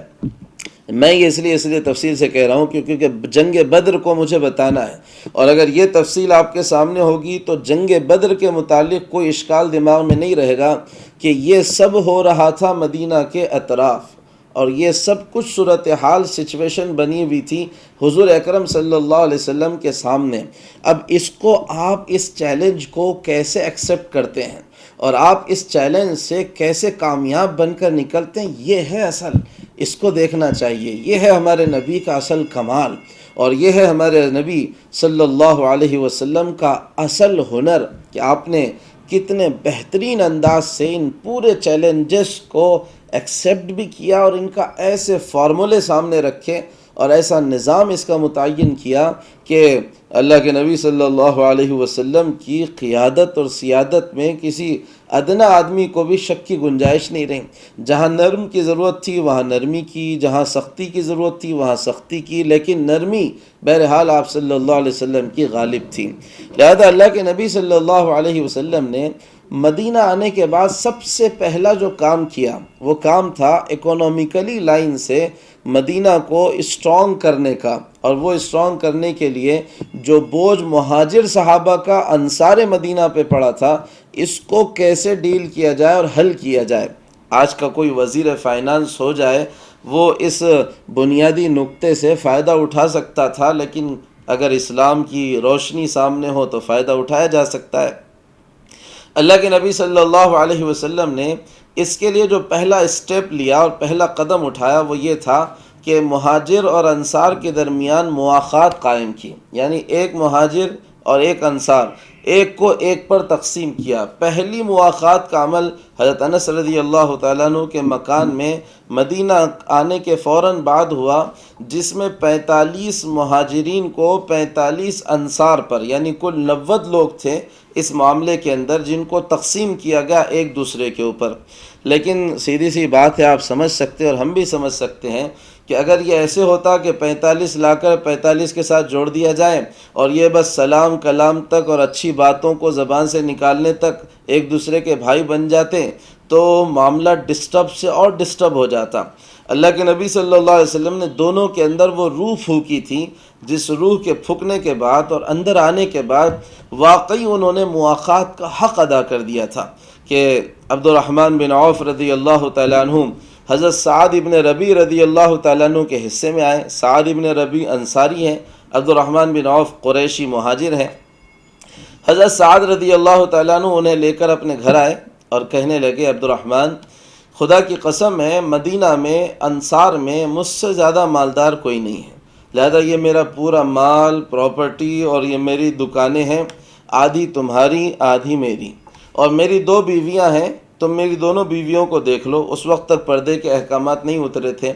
میں یہ اس لیے تفصیل سے کہہ رہا ہوں کیونکہ جنگ بدر کو مجھے بتانا ہے، اور اگر یہ تفصیل آپ کے سامنے ہوگی تو جنگ بدر کے متعلق کوئی اشکال دماغ میں نہیں رہے گا کہ یہ سب ہو رہا تھا مدینہ کے اطراف، اور یہ سب کچھ صورتحال سچویشن بنی ہوئی تھی حضور اکرم صلی اللہ علیہ وسلم کے سامنے۔ اب اس کو آپ اس چیلنج کو کیسے ایکسیپٹ کرتے ہیں اور آپ اس چیلنج سے کیسے کامیاب بن کر نکلتے ہیں، یہ ہے اصل، اس کو دیکھنا چاہیے۔ یہ ہے ہمارے نبی کا اصل کمال، اور یہ ہے ہمارے نبی صلی اللہ علیہ وسلم کا اصل ہنر کہ آپ نے کتنے بہترین انداز سے ان پورے چیلنجز کو ایکسیپٹ بھی کیا، اور ان کا ایسے فارمولے سامنے رکھے اور ایسا نظام اس کا متعین کیا کہ اللہ کے نبی صلی اللہ علیہ وسلم کی قیادت اور سیادت میں کسی ادنا آدمی کو بھی شک کی گنجائش نہیں رہی۔ جہاں نرم کی ضرورت تھی وہاں نرمی کی، جہاں سختی کی ضرورت تھی وہاں سختی کی، لیکن نرمی بہرحال آپ صلی اللہ علیہ وسلم کی غالب تھی۔ لہذا اللہ کے نبی صلی اللہ علیہ وسلم نے مدینہ آنے کے بعد سب سے پہلا جو کام کیا وہ کام تھا اکنومیکلی لائن سے مدینہ کو اسٹرانگ کرنے کا، اور وہ اسٹرانگ کرنے کے لیے جو بوجھ مہاجر صحابہ کا انصار مدینہ پہ پڑا تھا، اس کو کیسے ڈیل کیا جائے اور حل کیا جائے۔ آج کا کوئی وزیر فائنانس ہو جائے وہ اس بنیادی نقطے سے فائدہ اٹھا سکتا تھا، لیکن اگر اسلام کی روشنی سامنے ہو تو فائدہ اٹھایا جا سکتا ہے۔ اللہ کے نبی صلی اللہ علیہ وسلم نے اس کے لیے جو پہلا اسٹیپ لیا اور پہلا قدم اٹھایا وہ یہ تھا کہ مہاجر اور انصار کے درمیان مواخات قائم کی، یعنی ایک مہاجر اور ایک انصار، ایک کو ایک پر تقسیم کیا۔ پہلی مواخات کا عمل حضرت انس رضی اللہ تعالیٰ عنہ کے مکان میں مدینہ آنے کے فوراً بعد ہوا، جس میں 45 مہاجرین کو 45 انصار پر، یعنی کل 90 لوگ تھے اس معاملے کے اندر، جن کو تقسیم کیا گیا ایک دوسرے کے اوپر۔ لیکن سیدھی سی بات ہے، آپ سمجھ سکتے ہیں اور ہم بھی سمجھ سکتے ہیں کہ اگر یہ ایسے ہوتا کہ 45 لا کر 45 کے ساتھ جوڑ دیا جائے اور یہ بس سلام کلام تک اور اچھی باتوں کو زبان سے نکالنے تک ایک دوسرے کے بھائی بن جاتے تو معاملہ ڈسٹرب سے اور ڈسٹرب ہو جاتا۔ اللہ کے نبی صلی اللہ علیہ وسلم نے دونوں کے اندر وہ روح پھونکی تھی، جس روح کے پھونکنے کے بعد اور اندر آنے کے بعد واقعی انہوں نے مواخات کا حق ادا کر دیا تھا کہ عبد الرحمن بن عوف رضی اللہ تعالیٰ عنہ حضرت سعد ابن ربیع رضی اللہ تعالیٰ عنہ کے حصے میں آئے۔ سعد ابن ربیع انصاری ہیں، عبد الرحمن بن عوف قریشی مہاجر ہیں۔ حضرت سعد رضی اللہ تعالیٰ عنہ انہیں لے کر اپنے گھر آئے اور کہنے لگے، عبد الرحمن خدا کی قسم ہے مدینہ میں انصار میں مجھ سے زیادہ مالدار کوئی نہیں ہے، لہذا یہ میرا پورا مال پراپرٹی اور یہ میری دکانیں ہیں، آدھی تمہاری آدھی میری، اور میری 2 بیویاں ہیں، تم میری دونوں بیویوں کو دیکھ لو۔ اس وقت تک پردے کے احکامات نہیں اترے تھے۔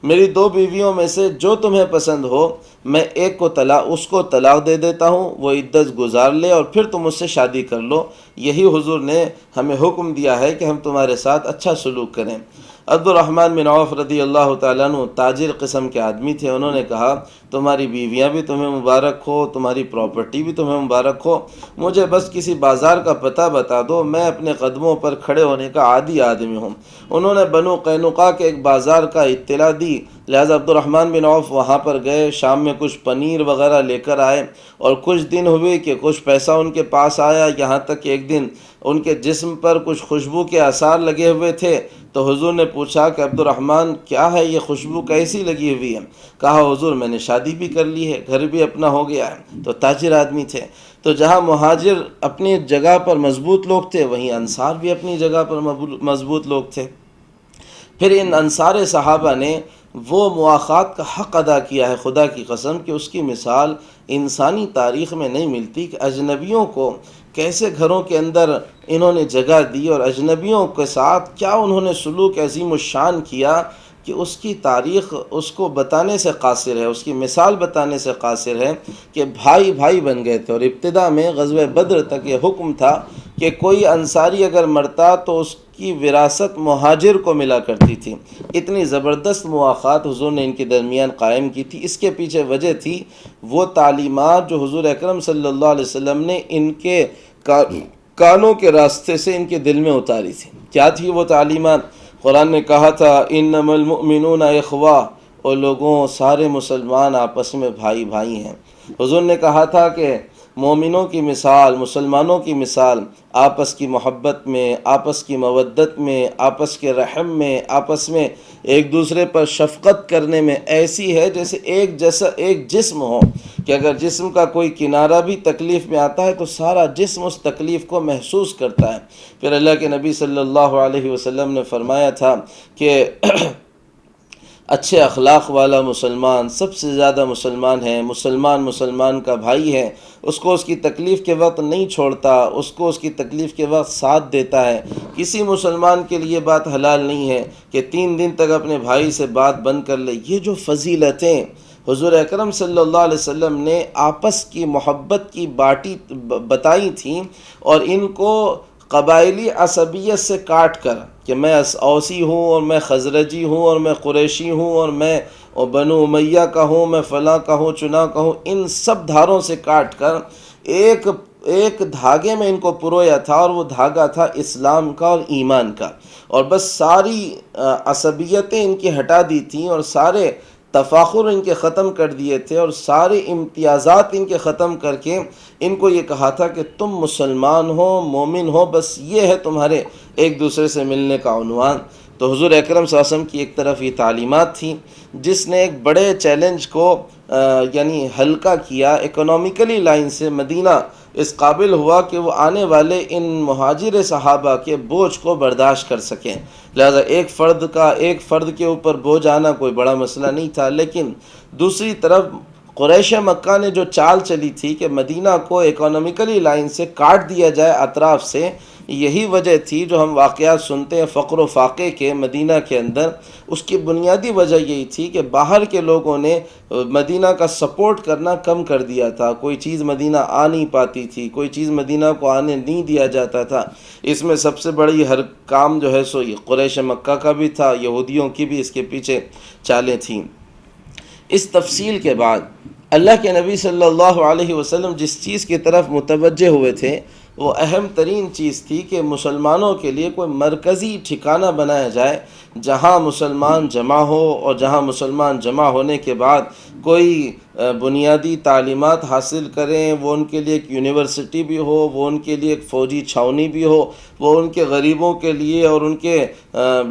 میری 2 بیویوں میں سے جو تمہیں پسند ہو میں ایک کو اس کو طلاق دے دیتا ہوں، وہ عدت گزار لے اور پھر تم اس سے شادی کر لو۔ یہی حضور نے ہمیں حکم دیا ہے کہ ہم تمہارے ساتھ اچھا سلوک کریں۔ عبد الرحمن بن عوف رضی اللہ تعالیٰ عنہ تاجر قسم کے آدمی تھے، انہوں نے کہا تمہاری بیویاں بھی تمہیں مبارک ہو، تمہاری پراپرٹی بھی تمہیں مبارک ہو، مجھے بس کسی بازار کا پتہ بتا دو، میں اپنے قدموں پر کھڑے ہونے کا عادی آدمی ہوں۔ انہوں نے بنو قینقاع کے ایک بازار کا اطلاع دی لہٰذا عبد الرحمن بن عوف وہاں پر گئے، شام میں کچھ پنیر وغیرہ لے کر آئے، اور کچھ دن ہوئے کہ کچھ پیسہ ان کے پاس آیا، یہاں تک کہ ایک دن ان کے جسم پر کچھ خوشبو کے آثار لگے ہوئے تھے۔ تو حضور نے پوچھا کہ عبد الرحمن کیا ہے یہ خوشبو کیسی لگی ہوئی ہے؟ کہا حضور میں نے شادی بھی کر لی ہے، گھر بھی اپنا ہو گیا ہے۔ تو تاجر آدمی تھے، تو جہاں مہاجر اپنی جگہ پر مضبوط لوگ تھے، وہیں انصار بھی اپنی جگہ پر مضبوط لوگ تھے۔ پھر ان انصار صحابہ نے وہ مواخات کا حق ادا کیا ہے، خدا کی قسم کہ اس کی مثال انسانی تاریخ میں نہیں ملتی، کہ اجنبیوں کو کیسے گھروں کے اندر انہوں نے جگہ دی، اور اجنبیوں کے ساتھ کیا انہوں نے سلوک عظیم الشان کیا، کہ اس کی تاریخ اس کو بتانے سے قاصر ہے، اس کی مثال بتانے سے قاصر ہے، کہ بھائی بھائی بن گئے تھے۔ اور ابتدا میں غزوہ بدر تک یہ حکم تھا کہ کوئی انصاری اگر مرتا تو اس کی وراثت مہاجر کو ملا کرتی تھی۔ اتنی زبردست مواخات حضور نے ان کے درمیان قائم کی تھی۔ اس کے پیچھے وجہ تھی وہ تعلیمات جو حضور اکرم صلی اللہ علیہ وسلم نے ان کے کانوں کے راستے سے ان کے دل میں اتاری تھی۔ کیا تھی وہ تعلیمات؟ قرآن نے کہا تھا انما المؤمنون اخوہ، اور لوگوں سارے مسلمان آپس میں بھائی بھائی ہیں۔ حضور نے کہا تھا کہ مومنوں کی مثال، مسلمانوں کی مثال آپس کی محبت میں، آپس کی مودت میں، آپس کے رحم میں، آپس میں ایک دوسرے پر شفقت کرنے میں ایسی ہے جیسے ایک جسم ہو، کہ اگر جسم کا کوئی کنارہ بھی تکلیف میں آتا ہے تو سارا جسم اس تکلیف کو محسوس کرتا ہے۔ پھر اللہ کے نبی صلی اللہ علیہ وسلم نے فرمایا تھا کہ اچھے اخلاق والا مسلمان سب سے زیادہ مسلمان ہے، مسلمان کا بھائی ہے، اس کو اس کی تکلیف کے وقت نہیں چھوڑتا، اس کو اس کی تکلیف کے وقت ساتھ دیتا ہے۔ کسی مسلمان کے لیے بات حلال نہیں ہے کہ 3 دن تک اپنے بھائی سے بات بند کر لے۔ یہ جو فضیلتیں حضور اکرم صلی اللہ علیہ وسلم نے آپس کی محبت کی باٹی بتائی تھیں، اور ان کو قبائلی عصبیت سے کاٹ کر، کہ میں اوسی ہوں اور میں خزرجی ہوں اور میں قریشی ہوں اور میں بنو امیہ کا ہوں، میں فلاں کا ہوں چنا کا ہوں، ان سب دھاروں سے کاٹ کر ایک دھاگے میں ان کو پرویا تھا، اور وہ دھاگا تھا اسلام کا اور ایمان کا۔ اور بس ساری عصبیتیں ان کی ہٹا دی تھیں، اور سارے تفاخر ان کے ختم کر دیے تھے، اور سارے امتیازات ان کے ختم کر کے ان کو یہ کہا تھا کہ تم مسلمان ہو، مومن ہو، بس یہ ہے تمہارے ایک دوسرے سے ملنے کا عنوان۔ تو حضور اکرم صلی اللہ علیہ وسلم کی ایک طرف یہ تعلیمات تھیں جس نے ایک بڑے چیلنج کو یعنی ہلکا کیا۔ اکنومیکلی لائن سے مدینہ اس قابل ہوا کہ وہ آنے والے ان مہاجر صحابہ کے بوجھ کو برداشت کر سکیں، لہذا ایک فرد کے اوپر بوجھ آنا کوئی بڑا مسئلہ نہیں تھا۔ لیکن دوسری طرف قریش مکہ نے جو چال چلی تھی کہ مدینہ کو اکنومیکلی لائن سے کاٹ دیا جائے اطراف سے، یہی وجہ تھی جو ہم واقعات سنتے ہیں فقر و فاقے کے مدینہ کے اندر، اس کی بنیادی وجہ یہی تھی کہ باہر کے لوگوں نے مدینہ کا سپورٹ کرنا کم کر دیا تھا، کوئی چیز مدینہ آ نہیں پاتی تھی، کوئی چیز مدینہ کو آنے نہیں دیا جاتا تھا۔ اس میں سب سے بڑی ہر کام جو ہے سو یہ قریش مکہ کا بھی تھا، یہودیوں کی بھی اس کے پیچھے چالیں تھیں۔ اس تفصیل کے بعد اللہ کے نبی صلی اللہ علیہ وسلم جس چیز کی طرف متوجہ ہوئے تھے وہ اہم ترین چیز تھی کہ مسلمانوں کے لیے کوئی مرکزی ٹھکانہ بنایا جائے جہاں مسلمان جمع ہو، اور جہاں مسلمان جمع ہونے کے بعد کوئی بنیادی تعلیمات حاصل کریں، وہ ان کے لیے ایک یونیورسٹی بھی ہو، وہ ان کے لیے ایک فوجی چھاونی بھی ہو، وہ ان کے غریبوں کے لیے اور ان کے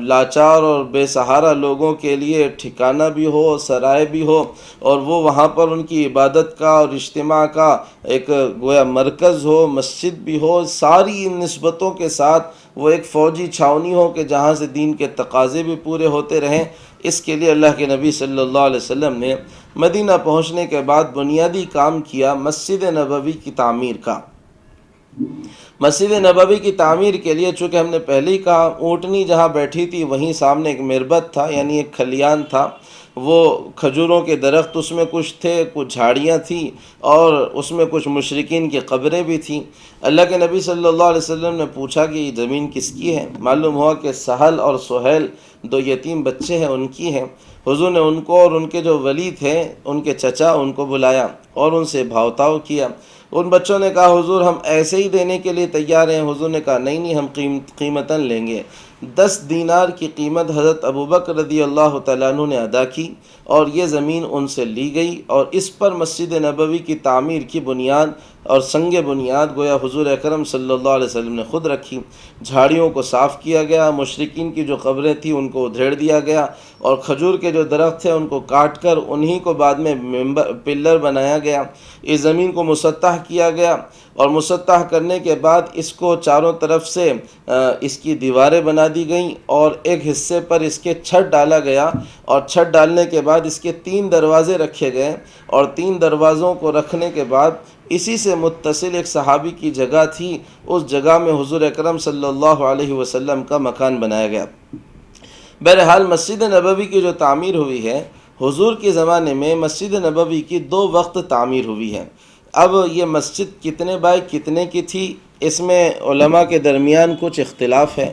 لاچار اور بے سہارا لوگوں کے لیے ٹھکانہ بھی ہو، سرائے بھی ہو، اور وہ وہاں پر ان کی عبادت کا اور اجتماع کا ایک گویا مرکز ہو، مسجد بھی ہو، ساری ان نسبتوں کے ساتھ وہ ایک فوجی چھاونی ہو کہ جہاں سے دین کے تقاضے بھی پورے ہوتے رہیں۔ اس کے لیے اللہ کے نبی صلی اللہ علیہ وسلم نے مدینہ پہنچنے کے بعد بنیادی کام کیا مسجد نبوی کی تعمیر کا۔ مسجد نبوی کی تعمیر کے لیے چونکہ ہم نے پہلے ہی کہا اونٹنی جہاں بیٹھی تھی وہیں سامنے ایک مربت تھا، یعنی ایک کھلیان تھا، وہ کھجوروں کے درخت اس میں کچھ تھے، کچھ جھاڑیاں تھیں، اور اس میں کچھ مشرکین کی قبریں بھی تھیں۔ اللہ کے نبی صلی اللہ علیہ وسلم نے پوچھا کہ یہ زمین کس کی ہے؟ معلوم ہوا کہ سہل اور سہیل 2 یتیم بچے ہیں، ان کی ہیں۔ حضور نے ان کو اور ان کے جو ولی تھے ان کے چچا ان کو بلایا اور ان سے بھاؤتاؤ کیا۔ ان بچوں نے کہا حضور ہم ایسے ہی دینے کے لیے تیار ہیں۔ حضور نے کہا نہیں ہم قیمتاً لیں گے۔ 10 دینار کی قیمت حضرت ابوبکر رضی اللہ تعالیٰ عنہ نے ادا کی اور یہ زمین ان سے لی گئی، اور اس پر مسجد نبوی کی تعمیر کی بنیاد اور سنگ بنیاد گویا حضور اکرم صلی اللہ علیہ وسلم نے خود رکھی۔ جھاڑیوں کو صاف کیا گیا، مشرکین کی جو قبریں تھیں ان کو ادھیڑ دیا گیا، اور کھجور کے جو درخت تھے ان کو کاٹ کر انہی کو بعد میں پلر بنایا گیا۔ اس زمین کو مسطح کیا گیا، اور مسطح کرنے کے بعد اس کو چاروں طرف سے اس کی دیواریں بنا دی گئیں، اور ایک حصے پر اس کے چھت ڈالا گیا، اور چھت ڈالنے کے بعد اس کے 3 دروازے رکھے گئے، اور 3 دروازوں کو رکھنے کے بعد اسی سے متصل ایک صحابی کی جگہ تھی، اس جگہ میں حضور اکرم صلی اللہ علیہ وسلم کا مکان بنایا گیا۔ بہرحال مسجد نبوی کی جو تعمیر ہوئی ہے، حضور کے زمانے میں مسجد نبوی کی 2 وقت تعمیر ہوئی ہے۔ اب یہ مسجد کتنے بائی کتنے کی تھی، اس میں علماء کے درمیان کچھ اختلاف ہے۔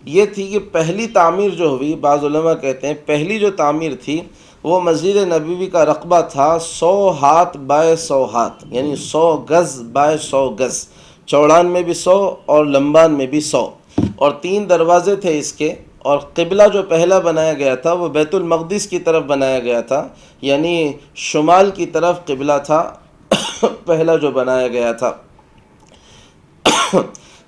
یہ تھی کہ پہلی تعمیر جو ہوئی، بعض علماء کہتے ہیں پہلی جو تعمیر تھی وہ مسجد نبوی کا رقبہ تھا 100 ہاتھ بائے 100 ہاتھ، یعنی 100 گز بائے 100 گز، چوڑان میں بھی 100 اور لمبان میں بھی 100، اور 3 دروازے تھے اس کے، اور قبلہ جو پہلا بنایا گیا تھا وہ بیت المقدس کی طرف بنایا گیا تھا، یعنی شمال کی طرف قبلہ تھا پہلا جو بنایا گیا تھا۔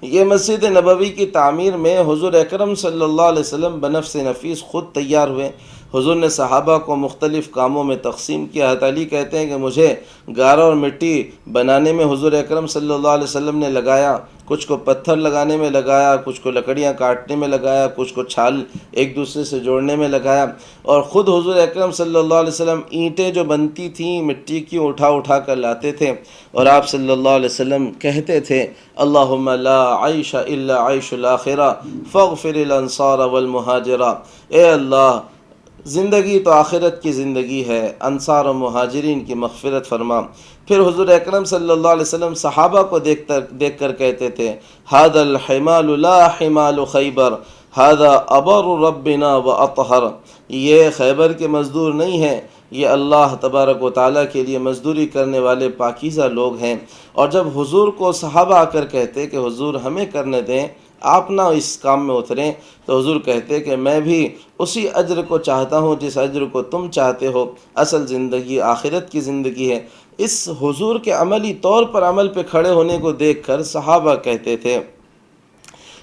یہ مسجد نبوی کی تعمیر میں حضور اکرم صلی اللہ علیہ وسلم بنفس نفیس خود تیار ہوئے۔ حضور نے صحابہ کو مختلف کاموں میں تقسیم کیا۔ حضرت علی کہتے ہیں کہ مجھے گارا اور مٹی بنانے میں حضور اکرم صلی اللہ علیہ وسلم نے لگایا، کچھ کو پتھر لگانے میں لگایا، کچھ کو لکڑیاں کاٹنے میں لگایا، کچھ کو چھال ایک دوسرے سے جوڑنے میں لگایا، اور خود حضور اکرم صلی اللہ علیہ وسلم اینٹیں جو بنتی تھیں مٹی کی اٹھا اٹھا کر لاتے تھے، اور آپ صلی اللہ علیہ وسلم کہتے تھے اللہم لا عیش الا عیش الاخرہ فاغفر الانصار والمہاجرہ، اے اللہ زندگی تو آخرت کی زندگی ہے، انصار و مہاجرین کی مغفرت فرما۔ پھر حضور اکرم صلی اللہ علیہ وسلم صحابہ کو دیکھ کر کہتے تھے ھذا الحمال لا حمال خیبر ھذا ابر ربنا واطہر، یہ خیبر کے مزدور نہیں ہیں، یہ اللہ تبارک و تعالیٰ کے لیے مزدوری کرنے والے پاکیزہ لوگ ہیں۔ اور جب حضور کو صحابہ آ کر کہتے کہ حضور ہمیں کرنے دیں، آپ نہ اس کام میں اتریں، تو حضور کہتے کہ میں بھی اسی اجر کو چاہتا ہوں جس اجر کو تم چاہتے ہو، اصل زندگی آخرت کی زندگی ہے۔ اس حضور کے عملی طور پر عمل پہ کھڑے ہونے کو دیکھ کر صحابہ کہتے تھے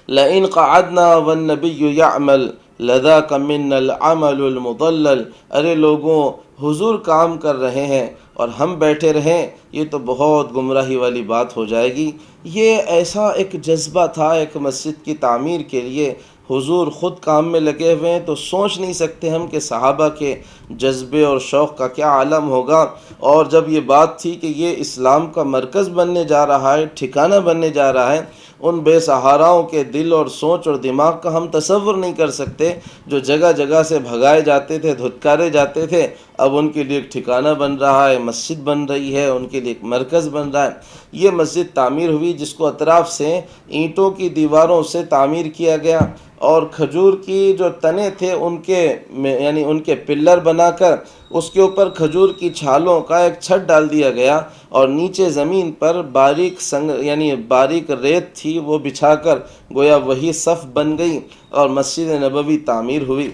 لئن قعدنا والنبی یعمل لذاک منا العمل المضلل، ارے لوگوں حضور کام کر رہے ہیں اور ہم بیٹھے رہیں، یہ تو بہت گمراہی والی بات ہو جائے گی۔ یہ ایسا ایک جذبہ تھا ایک مسجد کی تعمیر کے لیے، حضور خود کام میں لگے ہوئے ہیں، تو سوچ نہیں سکتے ہم کہ صحابہ کے جذبے اور شوق کا کیا عالم ہوگا۔ اور جب یہ بات تھی کہ یہ اسلام کا مرکز بننے جا رہا ہے، ٹھکانہ بننے جا رہا ہے، ان بے سہاراؤں کے دل اور سوچ اور دماغ کا ہم تصور نہیں کر سکتے، جو جگہ جگہ سے بھگائے جاتے تھے، دھتکارے جاتے تھے، اب ان کے لیے ایک ٹھکانہ بن رہا ہے، مسجد بن رہی ہے، ان کے لیے ایک مرکز بن رہا ہے۔ یہ مسجد تعمیر ہوئی جس کو اطراف سے اینٹوں کی دیواروں سے تعمیر کیا گیا، اور کھجور کی جو تنے تھے ان کے پلر بنا کر اس کے اوپر کھجور کی چھالوں کا ایک چھت ڈال دیا گیا، اور نیچے زمین پر باریک ریت تھی وہ بچھا کر گویا وہی صف بن گئی، اور مسجد نبوی تعمیر ہوئی۔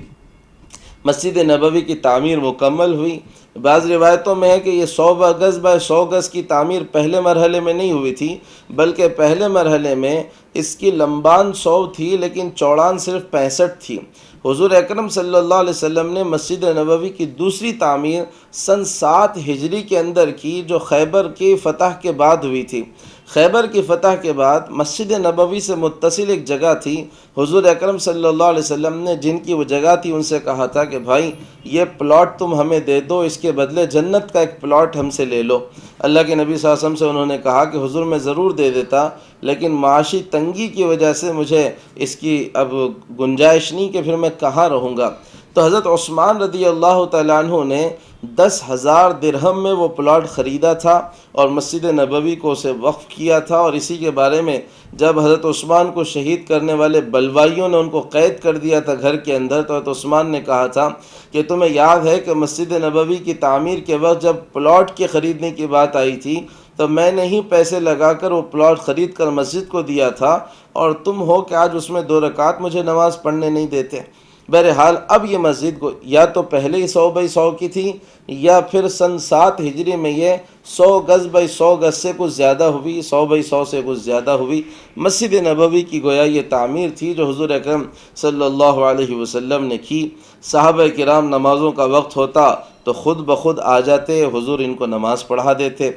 مسجد نبوی کی تعمیر مکمل ہوئی۔ بعض روایتوں میں ہے کہ یہ 100 گز بائی 100 گز کی تعمیر پہلے مرحلے میں نہیں ہوئی تھی، بلکہ پہلے مرحلے میں اس کی لمبان 100 تھی لیکن چوڑان صرف 65 تھی۔ حضور اکرم صلی اللہ علیہ وسلم نے مسجد نبوی کی دوسری تعمیر سن 7 ہجری کے اندر کی، جو خیبر کی فتح کے بعد ہوئی تھی۔ خیبر کی فتح کے بعد مسجد نبوی سے متصل ایک جگہ تھی، حضور اکرم صلی اللہ علیہ وسلم نے جن کی وہ جگہ تھی ان سے کہا تھا کہ بھائی یہ پلاٹ تم ہمیں دے دو، اس کے بدلے جنت کا ایک پلاٹ ہم سے لے لو۔ اللہ کے نبی صلی اللہ علیہ وسلم سے انہوں نے کہا کہ حضور میں ضرور دے دیتا، لیکن معاشی تنگی کی وجہ سے مجھے اس کی اب گنجائش نہیں کہ پھر میں کہاں رہوں گا۔ تو حضرت عثمان رضی اللہ تعالیٰ عنہ نے 10,000 درہم میں وہ پلاٹ خریدا تھا اور مسجد نبوی کو اسے وقف کیا تھا۔ اور اسی کے بارے میں جب حضرت عثمان کو شہید کرنے والے بلوائیوں نے ان کو قید کر دیا تھا گھر کے اندر، تو حضرت عثمان نے کہا تھا کہ تمہیں یاد ہے کہ مسجد نبوی کی تعمیر کے وقت جب پلاٹ کے خریدنے کی بات آئی تھی تو میں نے ہی پیسے لگا کر وہ پلاٹ خرید کر مسجد کو دیا تھا، اور تم ہو کہ آج اس میں 2 رکعت مجھے نماز پڑھنے نہیں دیتے۔ بہرحال اب یہ مسجد کو یا تو پہلے ہی 100 بائی 100 کی تھی، یا پھر سن 7 ہجری میں یہ 100 گز بائی 100 گز سے کچھ زیادہ ہوئی، 100 بائی 100 سے کچھ زیادہ ہوئی۔ مسجد نبوی کی گویا یہ تعمیر تھی جو حضور اکرم صلی اللہ علیہ وسلم نے کی۔ صحابہ کرام نمازوں کا وقت ہوتا تو خود بخود آ جاتے، حضور ان کو نماز پڑھا دیتے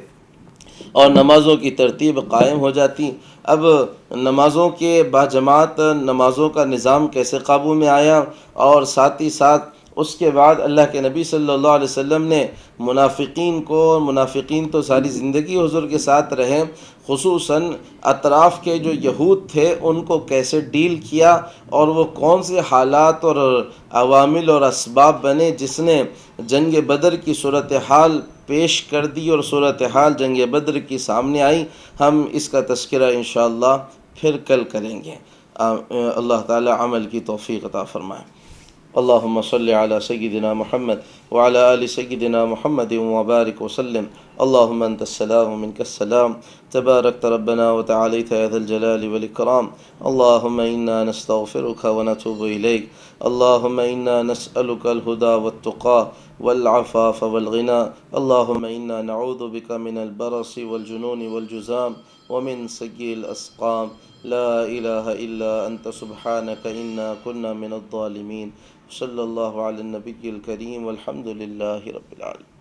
اور نمازوں کی ترتیب قائم ہو جاتی۔ اب نمازوں کے باجماعت نمازوں کا نظام کیسے قابو میں آیا، اور ساتھ ہی ساتھ اس کے بعد اللہ کے نبی صلی اللہ علیہ وسلم نے منافقین تو ساری زندگی حضور کے ساتھ رہے، خصوصاً اطراف کے جو یہود تھے ان کو کیسے ڈیل کیا، اور وہ کون سے حالات اور عوامل اور اسباب بنے جس نے جنگ بدر کی صورتحال پیش کر دی اور صورتحال جنگ بدر کی سامنے آئی۔ ہم اس کا تذکرہ انشاءاللہ پھر کل کریں گے۔ اللہ تعالی عمل کی توفیق عطا فرمائے۔ اللہم صلی علی سیدنا محمد وعلی آل سیدنا محمد وبارک وسلم۔ اللہم انت السلام ومنک السلام، تبارکت ربنا وتعالیت یا ذا الجلال والاکرام۔ اللہم انا نستغفرک ونتوب الیک۔ اللہم انا نسألک الہدى والتقى والعفاف والغنى۔ اللہم انا نعوذ بک من البرص والجنون والجذام ومن سيء الاسقام۔ لا الہ الا انت سبحانک انا كنا من الظالمین۔ صلی اللہ علی النبی الکریم والحمد للہ رب العالمین۔